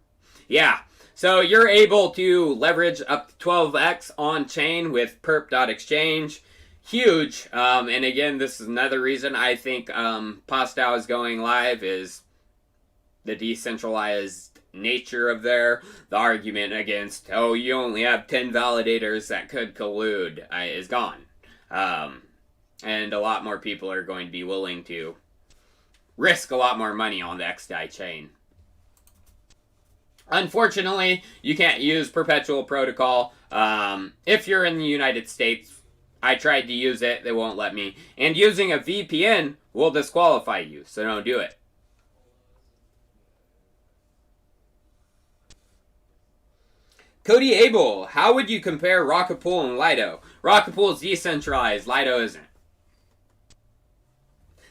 Yeah. So you're able to leverage up to 12x on-chain with perp.exchange. Huge. And again, this is another reason I think POS-DAO is going live is the decentralized nature of the argument against, oh, you only have 10 validators that could collude is gone. And a lot more people are going to be willing to risk a lot more money on the xDai chain. Unfortunately, you can't use Perpetual Protocol. If you're in the United States, I tried to use it, they won't let me. And using a VPN will disqualify you, so don't do it. Cody Abel, how would you compare Rocket Pool and Lido? Rocket Pool is decentralized, Lido isn't.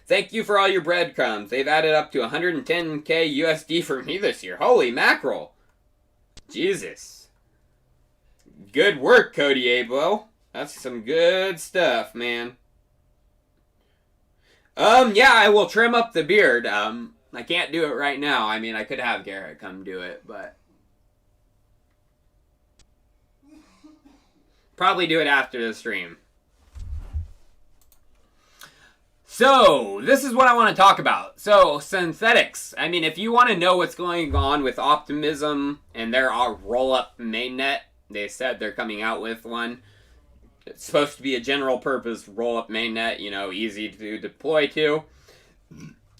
Thank you for all your breadcrumbs. They've added up to 110k USD for me this year. Holy mackerel. Jesus. Good work, Cody Abel. That's some good stuff, man. Yeah, I will trim up the beard. I can't do it right now. I mean, I could have Garrett come do it, but probably do it after the stream. So, this is what I want to talk about. So, synthetics. I mean, if you want to know what's going on with Optimism and their roll-up mainnet, they said they're coming out with one. It's supposed to be a general-purpose roll-up mainnet, you know, easy to deploy to.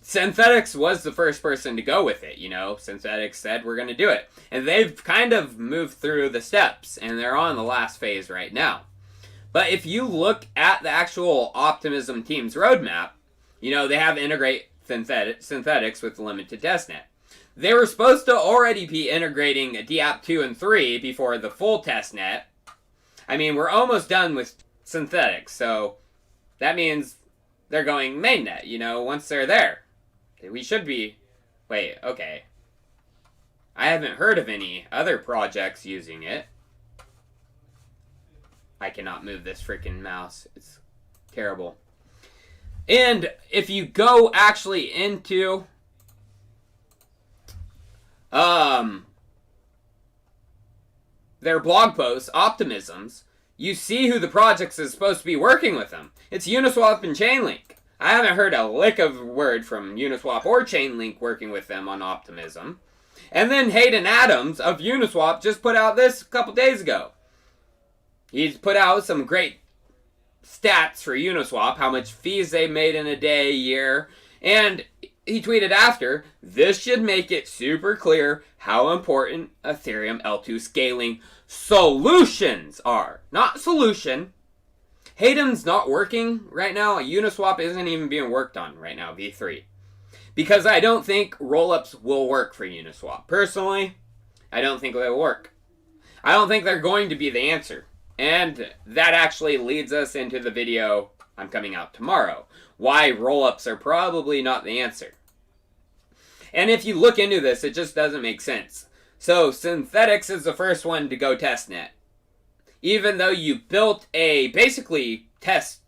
Synthetics was the first person to go with it, you know. Synthetics said, we're going to do it. And they've kind of moved through the steps, and they're on the last phase right now. But if you look at the actual Optimism team's roadmap, you know, they have integrate synthetics with limited testnet. They were supposed to already be integrating DApp 2 and 3 before the full testnet. I mean, we're almost done with synthetics, so that means they're going mainnet, you know, once they're there. We should be... Wait, okay. I haven't heard of any other projects using it. I cannot move this freaking mouse. It's terrible. And if you go actually into their blog posts, Optimisms, you see who the projects is supposed to be working with them. It's Uniswap and Chainlink. I haven't heard a lick of word from Uniswap or Chainlink working with them on Optimism. And then Hayden Adams of Uniswap just put out this a couple days ago. He's put out some great stats for Uniswap, how much fees they made in a day, year, and he tweeted after, this should make it super clear how important Ethereum L2 scaling solutions are. Not solution. Hayden's not working right now. Uniswap isn't even being worked on right now, V3. Because I don't think rollups will work for Uniswap. Personally, I don't think they'll work. I don't think they're going to be the answer. And that actually leads us into the video I'm coming out tomorrow. Why rollups are probably not the answer. And if you look into this, it just doesn't make sense. So, Synthetics is the first one to go testnet. Even though you built a basically test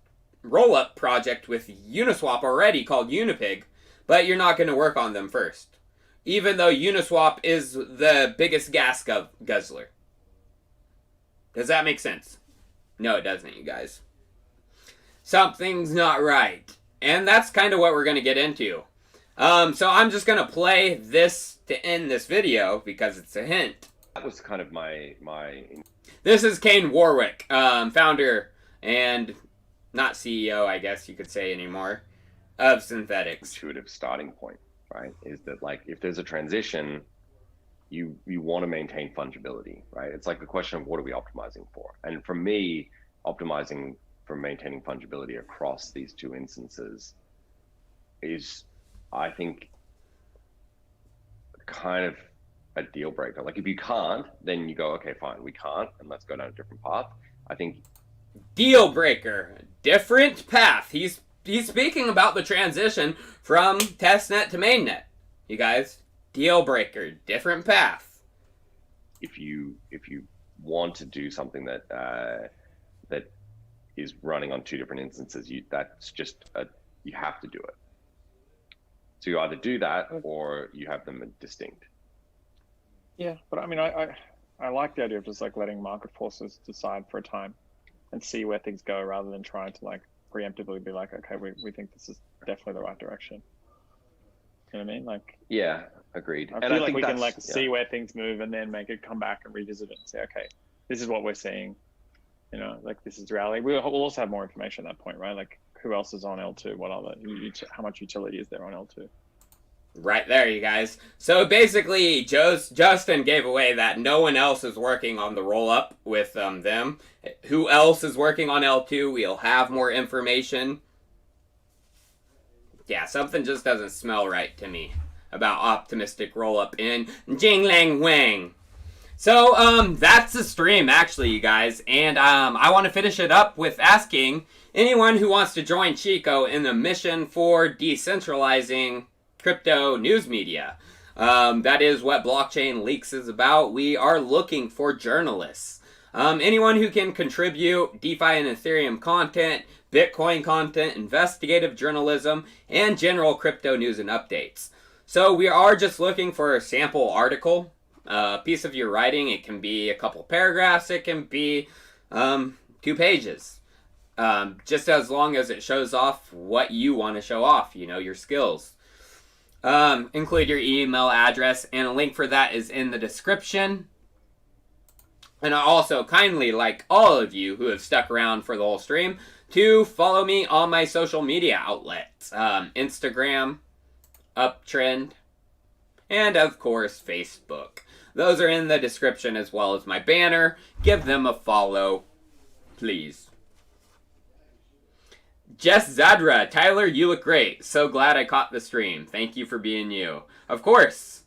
rollup project with Uniswap already called Unipig, but you're not going to work on them first. Even though Uniswap is the biggest gas guzzler. Does that make sense? No, it doesn't, you guys. Something's not right. And that's kind of what we're going to get into. So I'm just gonna play this to end this video because it's a hint. That was kind of my. This is Kane Warwick, founder and not CEO, I guess you could say anymore, of Synthetics. Intuitive starting point, right? Is that like if there's a transition, you want to maintain fungibility, right? It's like a question of what are we optimizing for? And for me, optimizing for maintaining fungibility across these two instances is, I think, kind of a deal breaker. Like if you can't, then you go, okay, fine, we can't, and let's go down a different path. I think deal breaker, different path. He's speaking about the transition from testnet to mainnet. You guys, deal breaker, different path. If you want to do something that that is running on two different instances, that's just you have to do it. So you either do that or you have them distinct. Yeah, but I mean, I like the idea of just like letting market forces decide for a time and see where things go rather than trying to like preemptively be like, okay, we think this is definitely the right direction. You know what I mean? Like, yeah, agreed. I feel like we can like see where things move and then make it come back and revisit it and say, okay, this is what we're seeing. You know, like this is reality. We'll also have more information at that point, right? Like who else is on L2? What other, how much utility is there on L2? Right there, you guys. So basically, Justin gave away that no one else is working on the roll-up with them. Who else is working on L2? We'll have more information. Yeah, something just doesn't smell right to me about optimistic roll-up in Jing Lang Wang. So, that's the stream, actually, you guys. And I want to finish it up with asking anyone who wants to join Chico in the mission for decentralizing crypto news media. That is what Blockchain Leaks is about. We are looking for journalists. Anyone who can contribute DeFi and Ethereum content, Bitcoin content, investigative journalism, and general crypto news and updates. So we are just looking for a sample article, piece of your writing. It can be a couple paragraphs. It can be 2 pages. Just as long as it shows off what you want to show off, you know, your skills. Include your email address, and a link for that is in the description. And I also kindly like all of you who have stuck around for the whole stream to follow me on my social media outlets. Instagram, Uptrend, and of course Facebook. Those are in the description as well as my banner. Give them a follow, please. Jess Zadra, Tyler, you look great. So glad I caught the stream. Thank you for being you. Of course.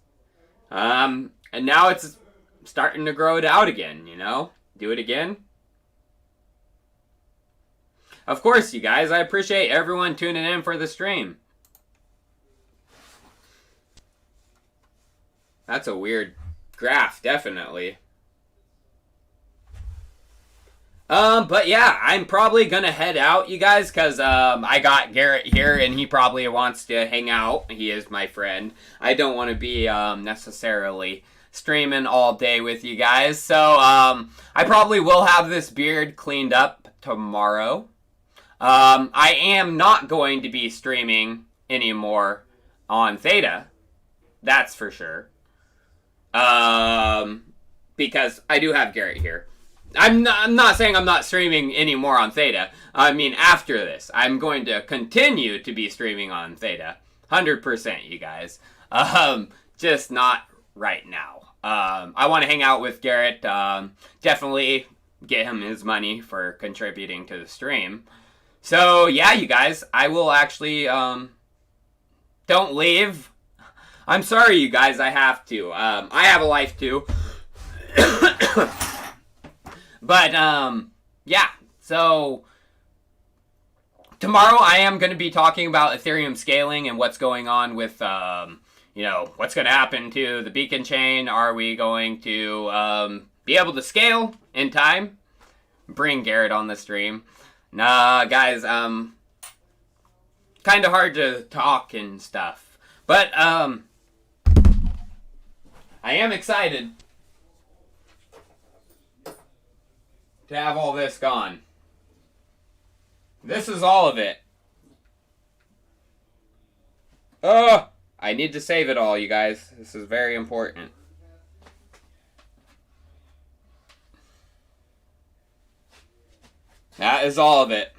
And now it's starting to grow it out again, you know? Do it again. Of course, you guys. I appreciate everyone tuning in for the stream. That's a weird graph, definitely. But yeah, I'm probably gonna head out, you guys, because I got Garrett here, and he probably wants to hang out. He is my friend. I don't want to be necessarily streaming all day with you guys, so I probably will have this beard cleaned up tomorrow. I am not going to be streaming anymore on Theta. That's for sure. Because I do have Garrett here. I'm not saying I'm not streaming anymore on Theta. I mean, after this, I'm going to continue to be streaming on Theta. 100%, you guys. Just not right now. I want to hang out with Garrett. Definitely get him his money for contributing to the stream. So, yeah, you guys, I will actually, don't leave. I'm sorry, you guys, I have to. I have a life, too. But, yeah, so tomorrow I am going to be talking about Ethereum scaling and what's going on with, you know, what's going to happen to the beacon chain. Are we going to be able to scale in time? Bring Garrett on the stream. Nah, guys, kind of hard to talk and stuff. But, I am excited to have all this gone. This is all of it. I need to save it all, you guys. This is very important. That is all of it.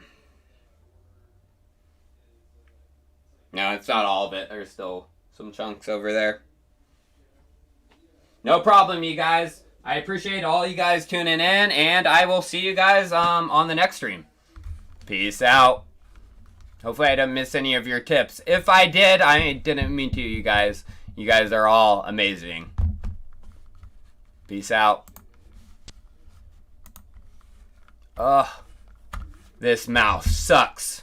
No, it's not all of it. There's still some chunks over there. No problem, you guys. I appreciate all you guys tuning in, and I will see you guys on the next stream. Peace out. Hopefully I didn't miss any of your tips. If I did, I didn't mean to, you guys. You guys are all amazing. Peace out. Ugh. This mouse sucks.